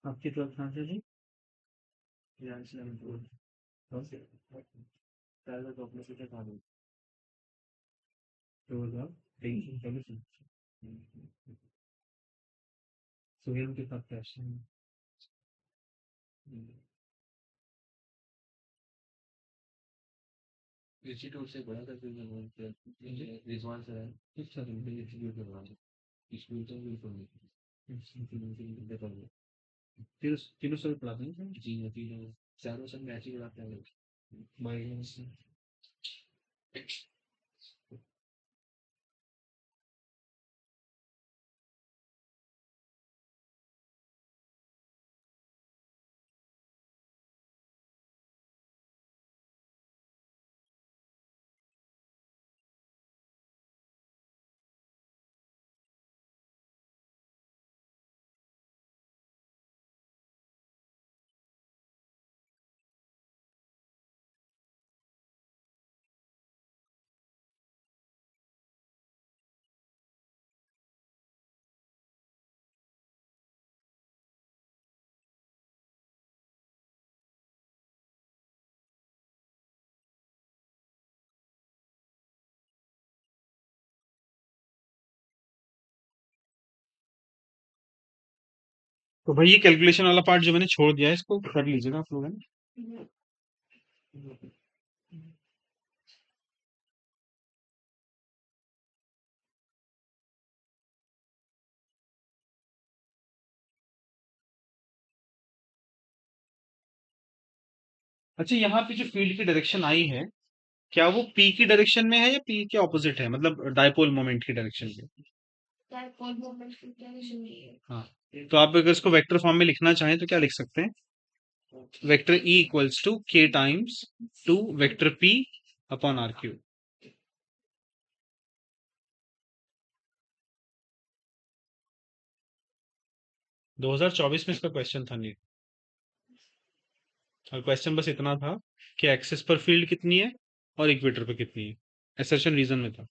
आपकी ट्वेल्थ कहाँ से जी, पहले तो अपने से क्या था, तो बताओ, तेईस चौबीस, सुहेल के साथ कैसे हैं? इंस्टीट्यूट से बड़ा करके रिजवान सर है, किस तरह के इंस्टीट्यूट में बना स्कूल तो बिल्कुल नहीं, तीनों तीनों सर पढ़ाते हैं सर? जी हाँ, तीनों चारों सर मैच ही पढ़ाते हैं, बायोलॉजी से। तो भाई ये कैलकुलेशन वाला पार्ट जो मैंने छोड़ दिया है, इसको कर लीजिएगा आप लोग, है ना। अच्छा, यहाँ पे जो फील्ड की डायरेक्शन आई है, क्या वो पी की डायरेक्शन में है या पी के ऑपोजिट है, मतलब डायपोल मोमेंट की डायरेक्शन में?
डायपोल मोमेंट की डायरेक्शन नहीं है।
हाँ, तो आप अगर इसको वेक्टर फॉर्म में लिखना चाहें तो क्या लिख सकते हैं? Vector E equals to K times two vector P upon R cube. 2024 में इसका क्वेश्चन था नहीं, और क्वेश्चन बस इतना था कि एक्सिस पर फील्ड कितनी है और इक्वेटर पर कितनी है, एसर्शन रीजन में था।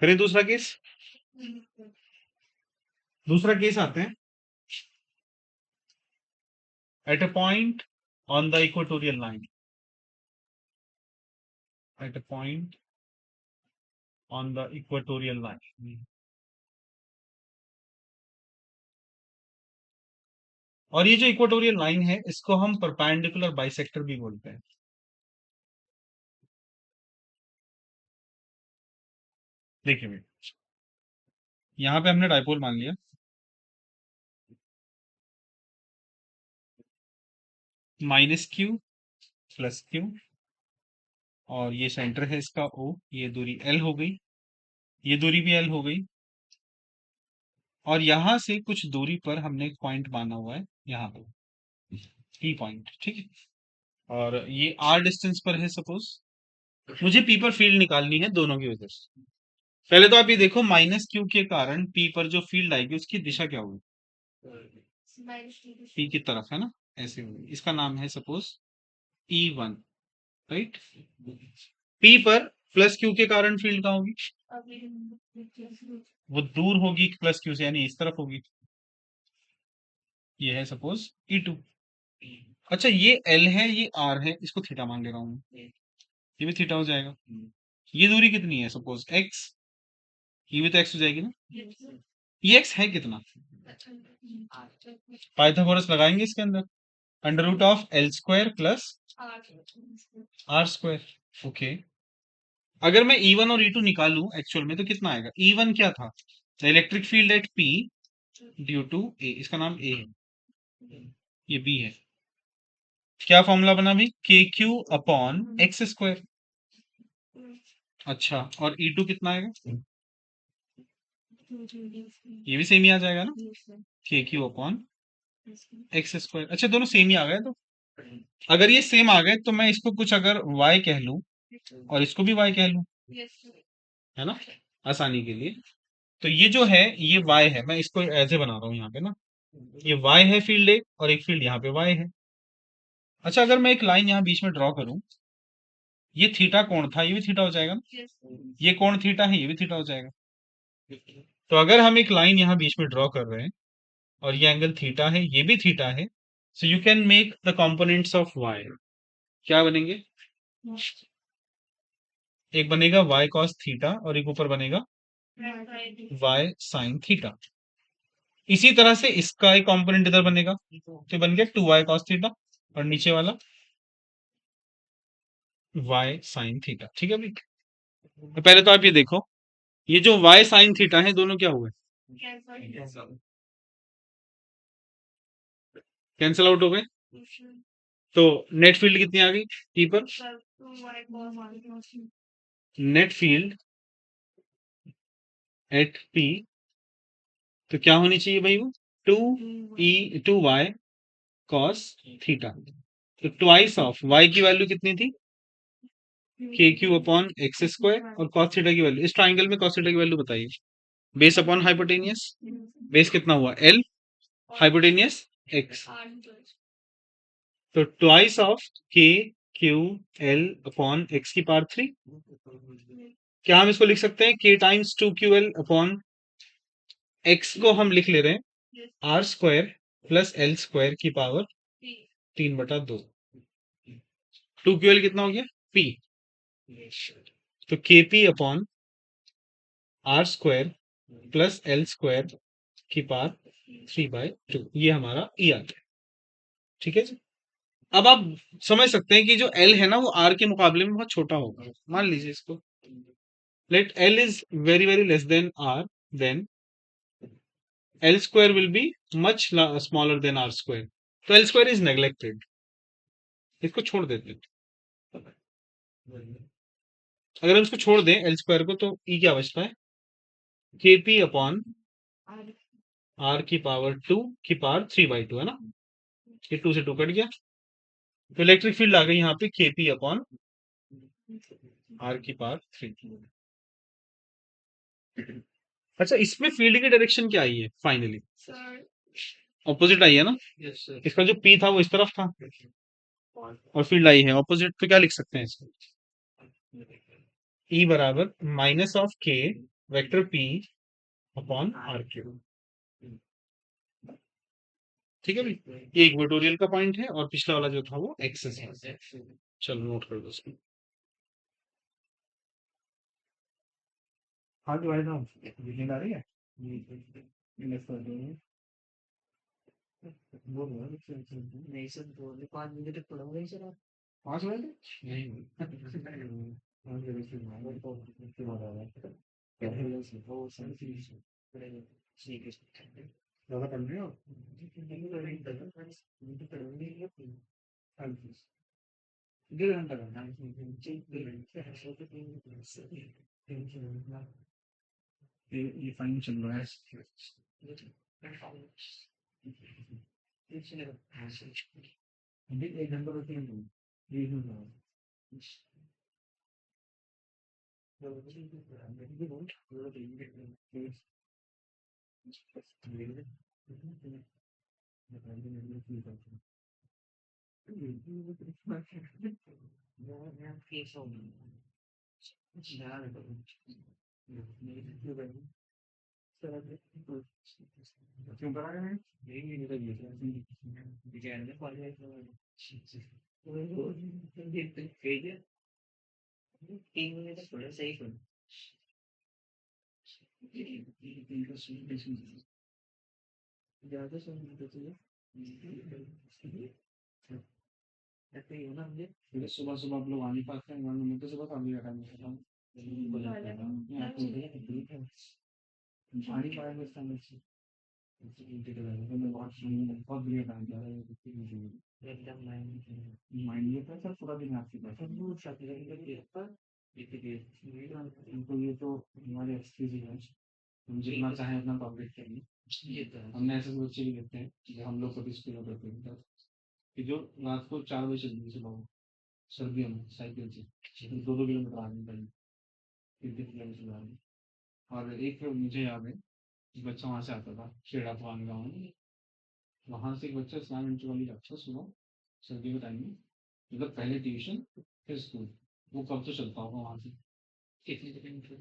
करें दूसरा केस। दूसरा केस आते हैं। At a point on the equatorial line, at a point on the equatorial line, और ये जो इक्वेटोरियल लाइन है इसको हम परपेंडिकुलर बाइसेक्टर भी बोलते हैं। देखिए भाई, यहाँ पे हमने डायपोल मान लिया, माइनस क्यू प्लस क्यू, और ये सेंटर है इसका ओ, ये दूरी एल हो गई, ये दूरी भी एल हो गई, और यहां से कुछ दूरी पर हमने एक पॉइंट माना हुआ है यहाँ पे, पी पॉइंट, ठीक है। और ये आर डिस्टेंस पर है सपोज, मुझे पी पर फील्ड निकालनी है दोनों की वजह से। पहले तो आप ये देखो, माइनस क्यू के कारण पी पर जो फील्ड आएगी उसकी दिशा क्या होगी? पी की तरफ, है ना, ऐसे होगी। इसका नाम है सपोज E1, राइट। पी पर प्लस क्यू के कारण फील्ड कहाँ होगी? वो दूर होगी प्लस क्यू से, यानी इस तरफ होगी। ये है सपोज E2। अच्छा, ये एल है, ये आर है, इसको थीटा मान ले रहा हूँ मैं। ये भी थीटा हो जाएगा। ये दूरी कितनी है सपोज एक्स, ये भी तो एक्स हो जाएगी ना। ये एक्स है कितना? पाइथागोरस लगाएंगे इसके अंदर, under root of L square plus R square. Okay, अगर मैं E1 और E2 निकालूं एक्चुअल में तो कितना आएगा? E1 क्या था? The electric field at P due to A, इसका नाम ए है, ये बी है। क्या फॉर्मूला बना भी? के क्यू अपॉन एक्स स्क्वायर। अच्छा, और E2 कितना आएगा? ये भी सेम ही आ जाएगा ना, के क्यू अपॉन एक्स स्क्वायर। अच्छा, दोनों सेम ही आ गए। तो अगर ये सेम आ गए तो मैं इसको कुछ अगर y कह लूं और इसको भी y कह लूं, है ना, आसानी के लिए। तो ये जो है ये y है, मैं इसको ऐसे बना रहा हूँ यहाँ पे ना, ये y है फील्ड एक, और एक फील्ड यहाँ पे y है। अच्छा, अगर मैं एक लाइन यहाँ बीच में ड्रॉ करूं, ये थीटा कोण था, ये भी थीटा हो जाएगा ना, ये कोण थीटा है, ये भी थीटा हो जाएगा। तो अगर हम एक लाइन यहाँ बीच में ड्रॉ कर रहे हैं और ये एंगल थीटा है, ये भी थीटा है, so you can make the components of y। क्या बनेंगे? एक बनेगा y cos थीटा और एक ऊपर बनेगा y sin थीटा। इसी तरह से इसका एक कंपोनेंट इधर बनेगा, तो बन गया 2y cos थीटा, और नीचे वाला y sin थीटा। ठीक है भाई, तो पहले तो आप ये देखो, ये जो y sin थीटा है दोनों क्या हुए? कैंसिल आउट हो गए। तो नेट फील्ड कितनी आ गई टी पर? नेट फील्ड एट पी, तो क्या होनी चाहिए भाई? वो 2y cos थीटा, तो ट्वाइस ऑफ y की वैल्यू कितनी थी? के क्यू अपॉन एक्स स्क्वायर, और cos थीटा की वैल्यू, इस ट्राइंगल में cos थीटा की वैल्यू बताइए। बेस अपॉन हाइपोटेनियस, बेस कितना हुआ? L, hypotenuse x,
are inverse.
तो ट्वाइस ऑफ के क्यू एल अपॉन एक्स की पावर 3। क्या हम इसको लिख सकते हैं के टाइम्स 2 QL अपॉन एक्स को हम लिख ले रहे हैं R square plus L square की पावर 3/2। 2 QL कितना हो गया पी, तो K P upon are square plus L square की पावर 3/2, ये हमारा ई आ गया। ठीक है जी। अब आप समझ सकते हैं कि जो एल है ना वो आर के मुकाबले में बहुत छोटा होगा। मान लीजिए इसको, let L is very very less than R, then L square will be much smaller than R square, तो एल स्क्वायर इज नेग्लेक्टेड, इसको छोड़ देते हैं। अगर हम इसको छोड़ दें एल स्क्वायर को, तो ई क्या बचता है के पी अपॉन आर की पावर 2 की पावर 3/2, है ना, ये 2 से 2 कट गया, तो इलेक्ट्रिक फील्ड आ गई यहाँ पे के पी अपॉन आर की पावर 3। अच्छा, इसमें फील्ड की डायरेक्शन क्या आई है फाइनली,
सर
ऑपोजिट आई है ना। इसका जो पी था वो इस तरफ था और फील्ड आई है ऑपोजिट, तो क्या लिख सकते हैं इसको, ई बराबर minus of K vector P upon R cube. ठीक है भाई, ये इक्वेटोरियल का पॉइंट है और पिछला वाला जो था वो एक्सेस है। चलो नोट कर दो उसको। हाँ जी भाई साहब, नींद आ रही है। नहीं सर, 5 बजे तक पढ़ोगे ही सर आप। 5 बजे नहीं। ज्यादा पढ़ रहे हो। डेढ़ घंटा करना है। ये फाइन चल रहा है। अभी 1 घंटा तो तीन दिन, ये ही हुआ। क्यों करा है? यही नहीं लगी थी। डिजाइन में कॉलेज में 3 महीने तक थोड़ा सही करो। ज्यादा समय तो चाहिए। ऐसे ही होना मुझे। फिर सुबह सुबह आप लोग आने पाते हैं, मैं तो सुबह काम नहीं करता हूँ। पानी पाया बस समय से। मैं बहुत बढ़िया काम कर रहा हूँ। एकदम माइंड ये था सर, पूरा दिन आपके पास वो इनको ये तो हमारे एक्सक्यूज है, हम जितना चाहे उतना कॉपरेट करेंगे। ये तो हमने ऐसे बच्चे भी देखते हैं जो हम लोग कभी स्कूल में पढ़ते हैं कि जो रात को 4 बजे चलते हैं सुबह सर्दियों में साइकिल से 2-2 किलोमीटर आगे पड़ेंगे, 3-3 किलोमीटर आगे। और एक मुझे याद है, एक बच्चा वहां से आता था खेड़ा पुराने गाँव में, वहां से एक बच्चा इस्लाम इंटर वाली जाता था सुबह सर्दियों के टाइम में, मतलब पहले ट्यूशन फिर स्कूल, वो कब तो चलता होगा वहां से। कितने किलोमीटर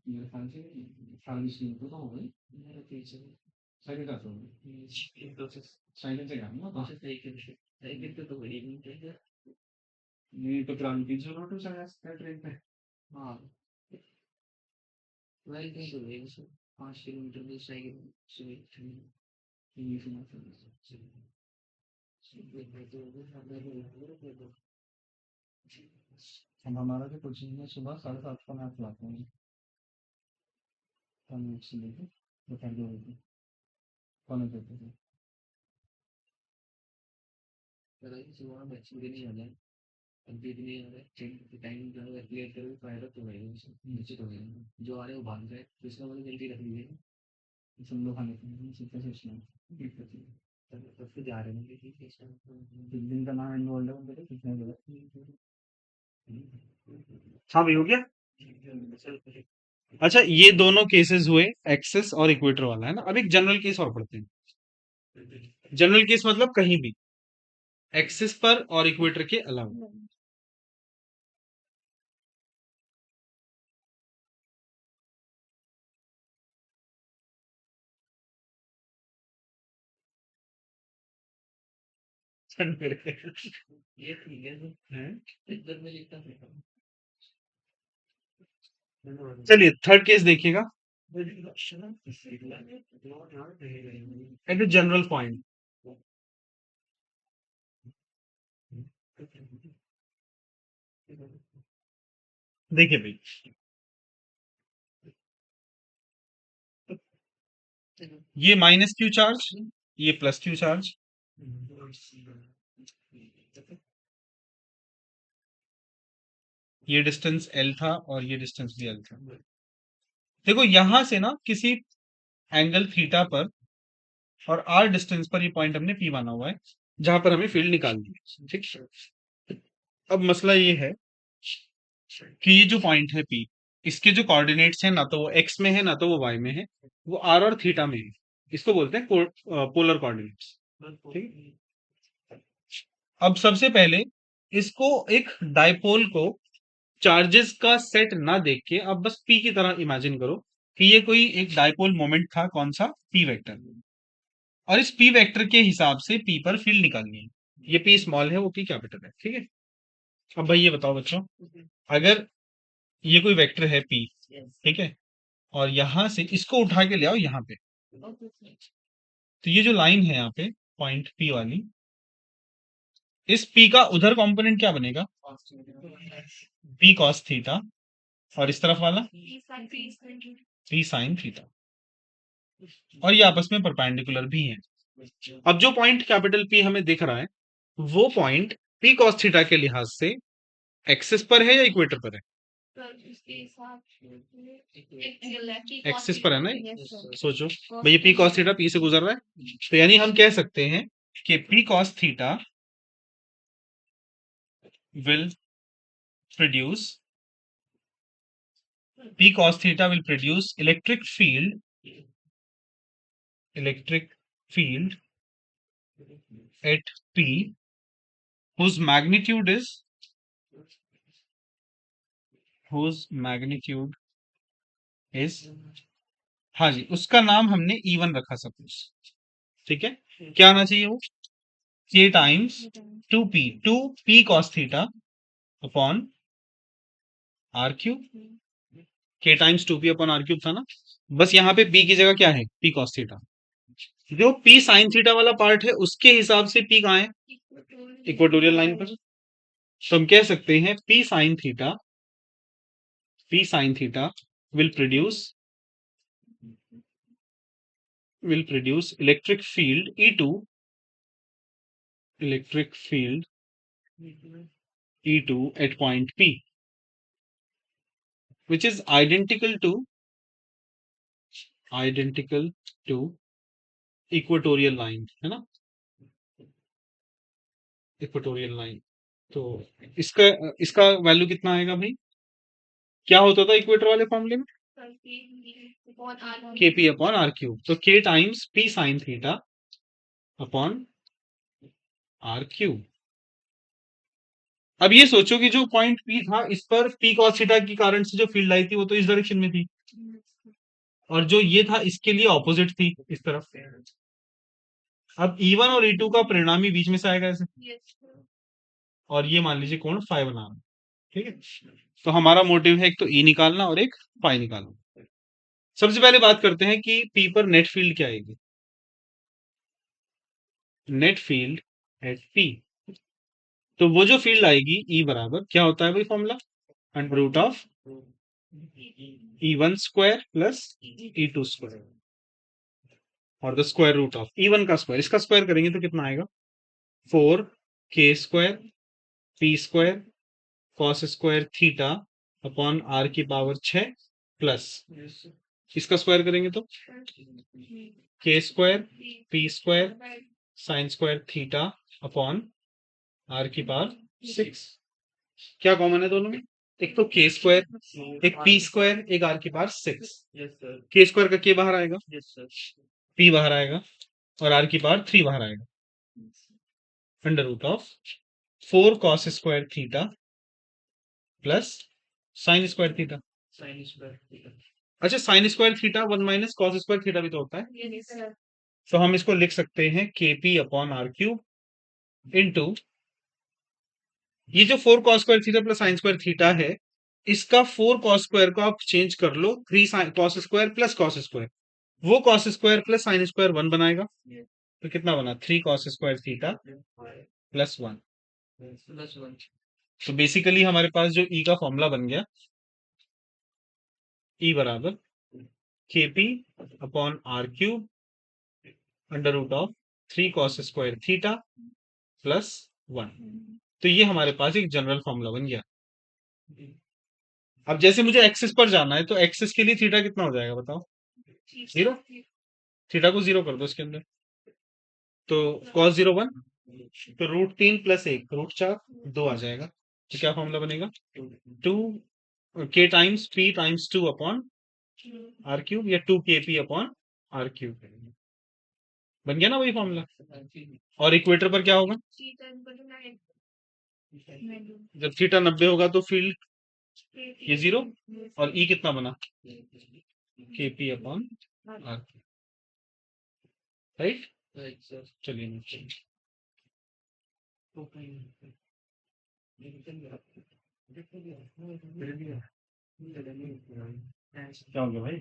मेरे ख्याल से 18-20 किलोमीटर तो हो गई। साइकिल का तो साइकिल से गया ना साइकिल तो बड़ी नहीं तो 300 किलोमीटर चला ट्रेन पे। हाँ वही कहीं तो गई 5 किलोमीटर की साइकिल से। ये सुना था। हम हमारा जो कोचिंग में सुबह 7:30 को मैथ लाते हैं, हम से लेके दोपहर 2 बजे पौने देते थे। सुबह में अच्छी नहीं आ जाए, अभी भी नहीं आ रहा है टाइम क्लियर करो, फायदा तो है निश्चित हो जाएगा। जो आ रहे हैं वो भाग जाए तो इसका मतलब जल्दी रख लीजिए, सब लोग खाने सीखते सोचना तब तो जा रहे हैं एक दिन का नाम इन्वॉल्व है उनके लिए कितने जगह। हाँ भाई हो गया। अच्छा, ये दोनों केसेस हुए एक्सेस और इक्वेटर वाला, है ना। अब एक जनरल केस और पढ़ते हैं। जनरल केस मतलब कहीं भी, एक्सिस पर और इक्वेटर के अलावा। हैं? चलिए थर्ड केस देखिएगा। एट जनरल पॉइंट, देखिए भाई, ये माइनस क्यू चार्ज, ये प्लस क्यू चार्ज, ये डिस्टेंस एल था और ये डिस्टेंस भी एल था। देखो यहां से ना किसी एंगल थीटा पर और आर डिस्टेंस पर ये पॉइंट हमने पी माना हुआ है, जहां पर हमें फील्ड निकालनी है। ठीक, अब मसला ये है कि ये जो पॉइंट है पी, इसके जो कोऑर्डिनेट्स हैं ना तो वो एक्स में है ना तो वो वाई में है, वो आर और थीटा में है। इसको बोलते हैं पोलर कोऑर्डिनेट्स। ठीक, अब सबसे पहले इसको एक डायपोल को चार्जेस का सेट ना देख के अब बस पी की तरह इमेजिन करो कि ये कोई एक डायपोल मोमेंट था, कौन सा, पी वेक्टर, और इस पी वेक्टर के हिसाब से पी पर फील्ड निकालनी है। ये पी स्मॉल है, वो पी कैपिटल है। ठीक है, अब भाई ये बताओ बच्चों, अगर ये कोई वेक्टर है पी, ठीक है, और यहां से इसको उठा के ले आओ यहाँ पे, तो ये जो लाइन है यहाँ पे पॉइंट पी वाली, इस पी का उधर कंपोनेंट क्या बनेगा, पी कॉस थीटा, और इस तरफ वाला पी साइन थीटा, और ये आपस में परपेंडिकुलर भी हैं। अब जो पॉइंट कैपिटल पी हमें दिख रहा है, वो पॉइंट पी कॉस थीटा के लिहाज से एक्सिस पर है या इक्वेटर पर है, एक्सिस पर है ना। सोचो भाई, ये पी कॉस थीटा पी से गुजर रहा है, तो यानी हम कह सकते हैं कि P cos theta will produce p cos theta will produce electric field at p whose magnitude is whose magnitude is हाँ जी, उसका नाम हमने E1 रखा सपोज। ठीक है, क्या आना चाहिए वो, k times 2p cos theta upon R cube, k times 2p upon R cube था ना। बस यहाँ पे p की जगह क्या है, p cos थीटा। जो p sin थीटा वाला पार्ट है उसके हिसाब से p कहाँ है, इक्वेटोरियल लाइन पर। तो हम कह सकते हैं p sin theta will produce electric field E2 at point P, which is identical to equatorial line, है ना, इक्वेटोरियल लाइन। तो इसका इसका वैल्यू कितना आएगा भाई, क्या होता था इक्वेटर वाले फॉर्मूले में, के पी अपॉन आर क्यूब, तो K times P sine theta upon R cube. अब ये सोचो कि जो पॉइंट पी था इस पर पी कॉस थीटा के कारण से जो फील्ड आई थी वो तो इस डायरेक्शन में थी, और जो ये था इसके लिए ऑपोजिट थी, इस तरफ। अब E1 और E2 का परिणामी बीच में से आएगा ऐसे, और ये मान लीजिए कोण फाई बना रहा है। ठीक है, तो हमारा मोटिव है एक तो E निकालना और एक फाई निकालना। सबसे पहले बात करते हैं कि पी पर नेट फील्ड क्या आएगी, नेट फील्ड एट पी। तो वो जो फील्ड आएगी E बराबर क्या होता है भाई formula, under root of E1 square plus E2 square और the square root of E1 का स्क्वायर, इसका स्क्वायर करेंगे तो कितना आएगा, 4k square P square cos square theta upon R की पावर 6 प्लस इसका स्क्वायर करेंगे तो k square P square sine square theta upon R की पावर 6। क्या कॉमन है दोनों में, एक तो k स्क्वायर, एक पी स्क्वायर, एक आर की पावर 6। के स्क्वायर का के बाहर आएगा, पी बाहर आएगा, और आर की पावर 3 बाहर आएगा, under root of 4 cos square theta plus sine square theta. अच्छा, sine square theta 1 minus cos square theta भी तो होता है। तो हम इसको लिख सकते हैं KP upon R cube into ये जो 4 cos square theta plus sine square theta है, इसका 4 कॉस स्क्वायर को आप चेंज कर लो 3 cos square plus cos square, वो cos square plus sine square 1 बनाएगा। तो कितना बना, 3 कॉस स्क्वायर थीटा प्लस 1। तो बेसिकली हमारे पास जो ई का फॉर्मूला बन गया, ई बराबर K P upon R cube under root of 3 cos square theta plus 1। तो ये हमारे पास एक जनरल फॉर्मूला बन गया। अब जैसे मुझे एक्सिस पर जाना है, तो एक्सिस के लिए थीटा कितना हो जाएगा बताओ, 0। थीटा को 0 कर दो इसके अंदर, तो कॉस 0 1, तो √3 प्लस 1 √4 2 आ जाएगा। तो क्या फॉर्मूला बनेगा, 2 K times P times 2 upon R cube, या 2 के पी अपॉन आर क्यूब। बन गया ना वही फॉर्मूला। और इक्वेटर पर क्या होगा, जब थीटा 90 होगा तो फील्ड ये 0, और ई कितना बना, के पी अपॉन आर, राइट। चलिए next। क्या हो गया भाई।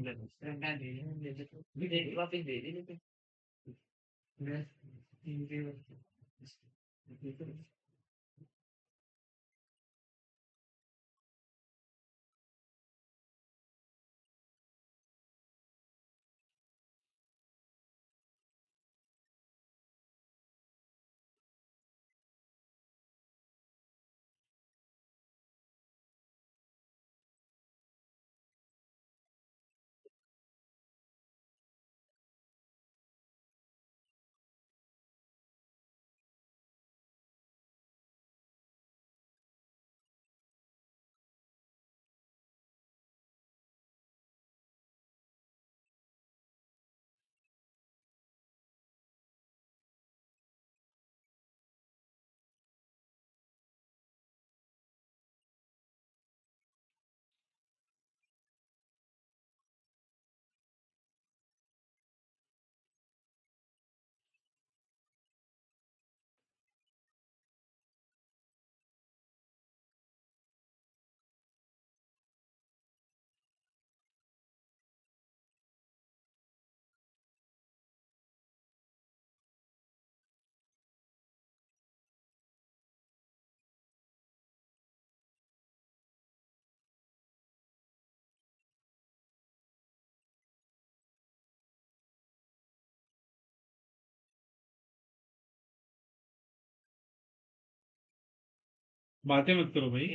बातें मत करो भाई।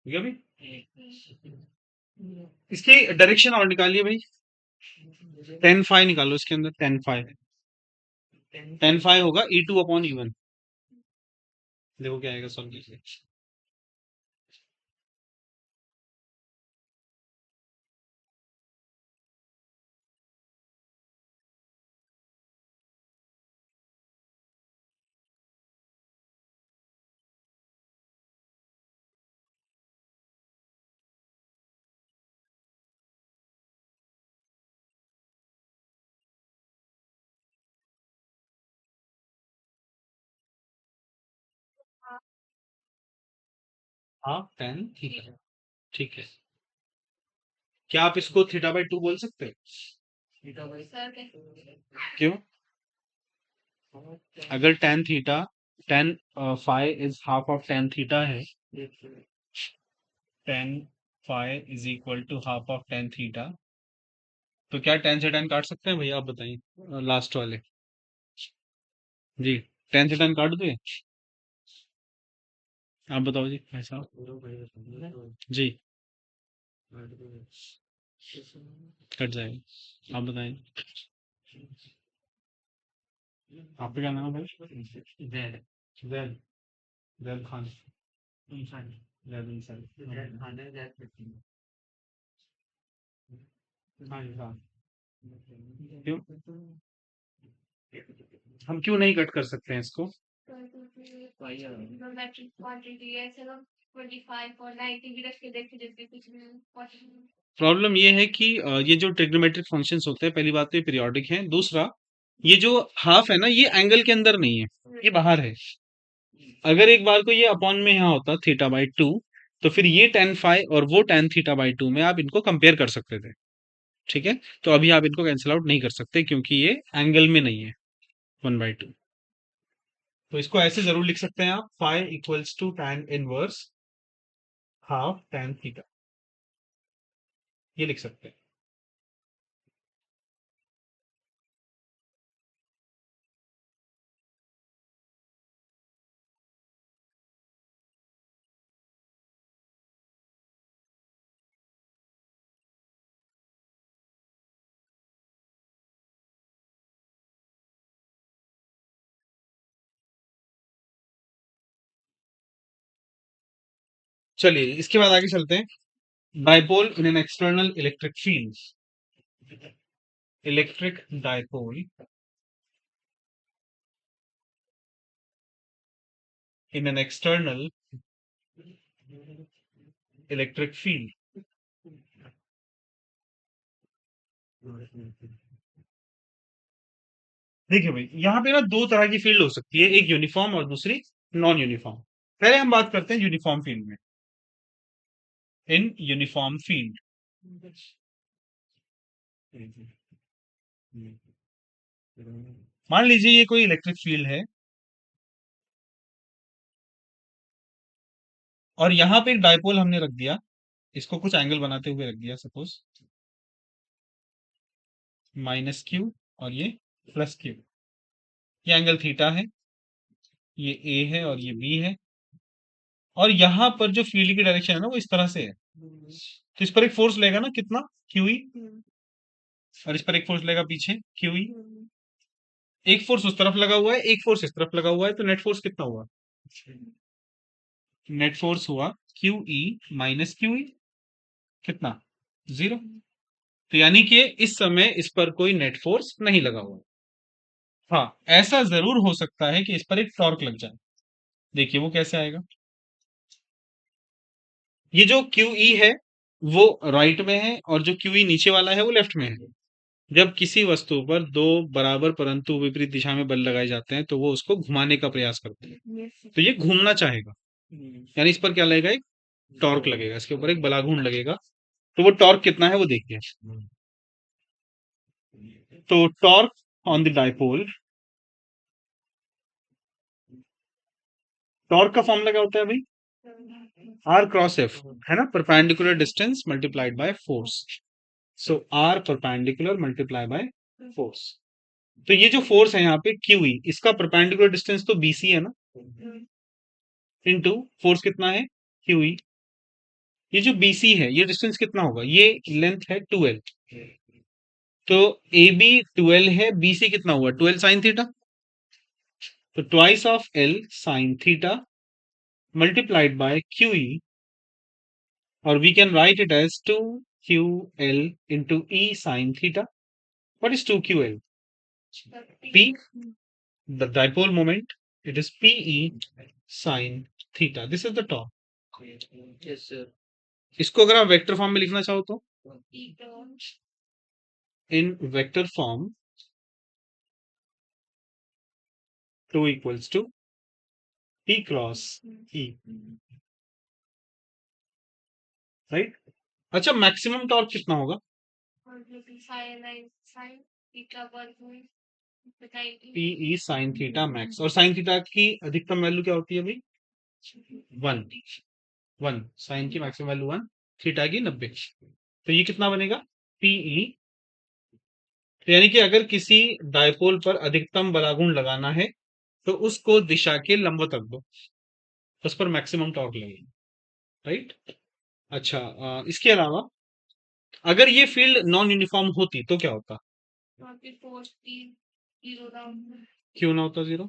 ठीक है भाई, इसकी डायरेक्शन और निकालिए भाई। 10 फाइव निकालो इसके अंदर, 10 फाइव, 10 फाइव होगा E2 अपॉन E1। देखो क्या आएगा सॉल्व कीजिए। Half tan theta. ठीक है, क्या आप इसको थीटा बाई टू बोल सकते हो?
सर कैसे?
क्यों? अगर tan theta, tan phi is half of tan theta है, tan phi is equal to half of tan theta, तो क्या टेन से टेन काट सकते हैं भैया? आप बताइए लास्ट वाले। जी, टेन से टेन काट दे। आप बताओ जी भाई साहब। जी, कट जाएगा। आप बताएं, आपका क्या नाम है भाई? जैद। जैद, जैद खान। जैद इंसान। हाँ जी हाँ। क्यों? हम क्यों नहीं कट कर सकते हैं इसको?
मैट्रिक क्वांटिटी ऐसे लोग 25 और 90 भी रख के देखे जैसे कुछ भी
प्रॉब्लम ये है कि ये जो ट्रिग्नोमेट्रिक फंक्शंस होते हैं, पहली बात तो ये पीरियोडिक हैं, दूसरा ये जो हाफ है ना, ये एंगल के अंदर नहीं है, ये बाहर है। अगर एक बार को ये अपॉन में यहाँ होता थीटा बाई टू, तो फिर ये टेन फाइव और वो टेन थीटा बाई टू में आप इनको कंपेयर कर सकते थे। ठीक है, तो अभी आप इनको कैंसिल आउट नहीं कर सकते क्योंकि ये एंगल में नहीं है, वन बाई टू। तो इसको ऐसे जरूर लिख सकते हैं आप, five equals to tan inverse half tan theta, ये लिख सकते हैं। चलिए इसके बाद आगे चलते हैं। Dipole in an external electric field, electric dipole in an external electric field. देखिए भाई, यहाँ पे ना दो तरह की फील्ड हो सकती है, एक यूनिफॉर्म और दूसरी नॉन यूनिफॉर्म। पहले हम बात करते हैं यूनिफॉर्म फील्ड में। इन यूनिफॉर्म फील्ड, मान लीजिए ये कोई इलेक्ट्रिक फील्ड है और यहाँ पे एक डाइपोल हमने रख दिया, इसको कुछ एंगल बनाते हुए रख दिया, सपोज माइनस क्यू और ये प्लस क्यू। ये एंगल थीटा है, ये ए है और ये बी है, और यहाँ पर जो फील्ड की डायरेक्शन है ना वो इस तरह से है। तो इस पर एक फोर्स लेगा ना, कितना? Q E. और इस पर एक फोर्स लेगा पीछे, क्यू ई। एक फोर्स उस तरफ लगा हुआ है, एक फोर्स इस तरफ लगा हुआ है, तो नेट फोर्स कितना हुआ? नेट फोर्स हुआ Q E minus Q E, कितना? जीरो। तो यानी कि इस समय इस पर कोई नेट फोर्स नहीं लगा हुआ। हाँ, ऐसा जरूर हो सकता है कि इस पर एक टॉर्क लग जाए। देखिए वो कैसे आएगा। ये जो क्यू ई है वो राइट में है और जो क्यू ई नीचे वाला है वो लेफ्ट में है। जब किसी वस्तु पर दो बराबर परंतु विपरीत दिशा में बल लगाए जाते हैं तो वो उसको घुमाने का प्रयास करते हैं, तो ये घूमना चाहेगा, यानी इस पर क्या लगेगा? एक टॉर्क लगेगा, इसके ऊपर एक बलाघूर्ण लगेगा। तो वो टॉर्क कितना है वो देखिए। तो torque on the dipole, torque का फॉर्मूला क्या होता है भाई? आर क्रॉस एफ, है ना, perpendicular distance multiplied by force. So R perpendicular multiply by force. तो ये जो फोर्स है यहाँ पे क्यू ई, इसका परपेंडिकुलर डिस्टेंस तो बीसी है ना, इनटू फोर्स कितना है? Q E. ये जो बीसी है ये डिस्टेंस कितना होगा? ये लेंथ है 2l, तो ए बी 12 है, बीसी कितना हुआ? 12 साइन थीटा। तो twice of L sine theta multiplied by Q E, और we can write it as 2ql into e sin theta. What is 2ql? P, the dipole moment. It is pe sin theta. This is the top. Yes, sir. इसको अगर आप vector form में लिखना चाहो तो इन vector form 2 equals to p cross e। Right. अच्छा, maximum torque कितना होगा? P E sine theta max, और साइन थीटा की अधिकतम वैल्यू क्या होती है भाई? 1। साइन की मैक्सिमम वैल्यू 1, थीटा की 90। तो ये कितना बनेगा? पीई। तो यानी कि अगर किसी डायपोल पर अधिकतम बलागुण लगाना है तो उसको दिशा के लंबवत रख दो, उस पर मैक्सिमम टॉर्क लगेगी। राइट। अच्छा, इसके अलावा अगर ये फील्ड नॉन यूनिफॉर्म होती तो क्या होता? क्यों ना होता जीरो?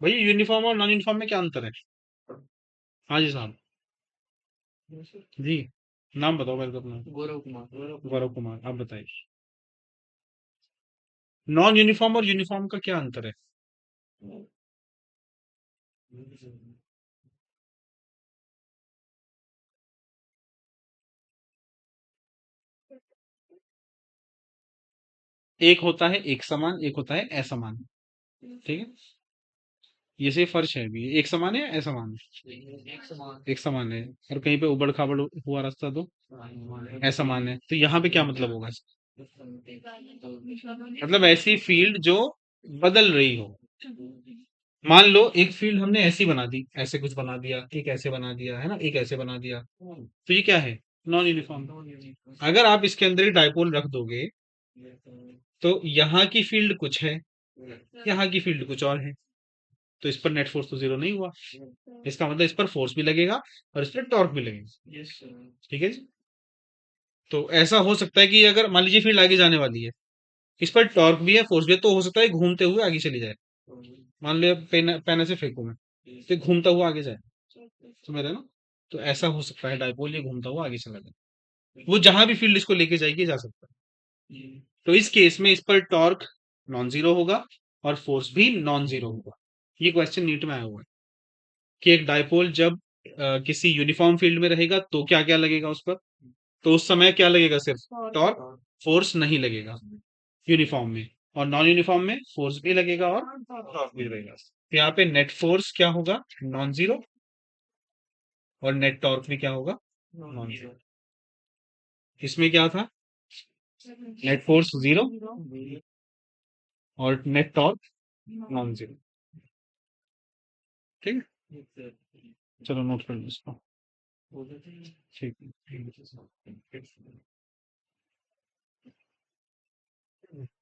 भाई यूनिफॉर्म और नॉन यूनिफॉर्म में क्या अंतर है? हाँ जी साहब। जी, नाम बताओ मेरे को अपना। गौरव कुमार। गौरव कुमार, आप बताइए। नॉन यूनिफॉर्म और यूनिफॉर्म का क्या अंतर है? एक होता है एक समान, एक होता है असमान। ठीक है, ये से फर्श है भी, एक समान है या असमान है? एक समान है। और कहीं पे उबड़ खाबड़ हुआ रास्ता तो असमान है। तो यहाँ पे क्या मतलब होगा? मतलब ऐसी फील्ड जो बदल रही हो। मान लो एक फील्ड हमने ऐसी बना दी, ऐसे कुछ बना दिया, एक ऐसे बना दिया, है ना, एक ऐसे बना दिया, तो ये क्या है? Non uniform. अगर आप इसके अंदर एक डायपोल रख दोगे तो यहाँ की फील्ड कुछ है, यहाँ की फील्ड कुछ और है, तो इस पर नेट फोर्स तो जीरो नहीं हुआ। इसका मतलब इस पर फोर्स भी लगेगा और इस पर टॉर्क भी लगेगा। ठीक है जी। तो ऐसा हो सकता है कि अगर मान लीजिए फील्ड आगे जाने वाली है, इस पर टॉर्क भी है, फोर्स भी है, तो हो सकता है घूमते हुए आगे चली जाए। मान लिया पेन पेन ऐसे फेंकू मैं, तो ये घूमता हुआ आगे जाए। समझ रहे हो ना? तो ऐसा हो सकता है, डायपोल ये घूमता हुआ आगे चला जाए, वो जहां भी फील्ड इसको लेके जाएगी जा सकता है। तो इस केस में इस पर टॉर्क नॉन जीरो होगा और फोर्स भी नॉन जीरो होगा। ये क्वेश्चन नीट में आया हुआ है कि एक डायपोल जब किसी यूनिफॉर्म फील्ड में रहेगा तो क्या क्या लगेगा उस पर? तो उस समय क्या लगेगा? सिर्फ टॉर्क, फोर्स नहीं लगेगा यूनिफॉर्म में। और नॉन यूनिफॉर्म में फोर्स भी लगेगा और टॉर्क भी लगेगा। तो यहाँ पे नेट फोर्स क्या होगा? Non zero. और नेट टॉर्क भी क्या होगा? Non zero. इसमें क्या था? नेट फोर्स जीरो और नेट टॉर्क नॉन जीरो। ठीक है, चलो नोट कर लो इसको। ठीक है।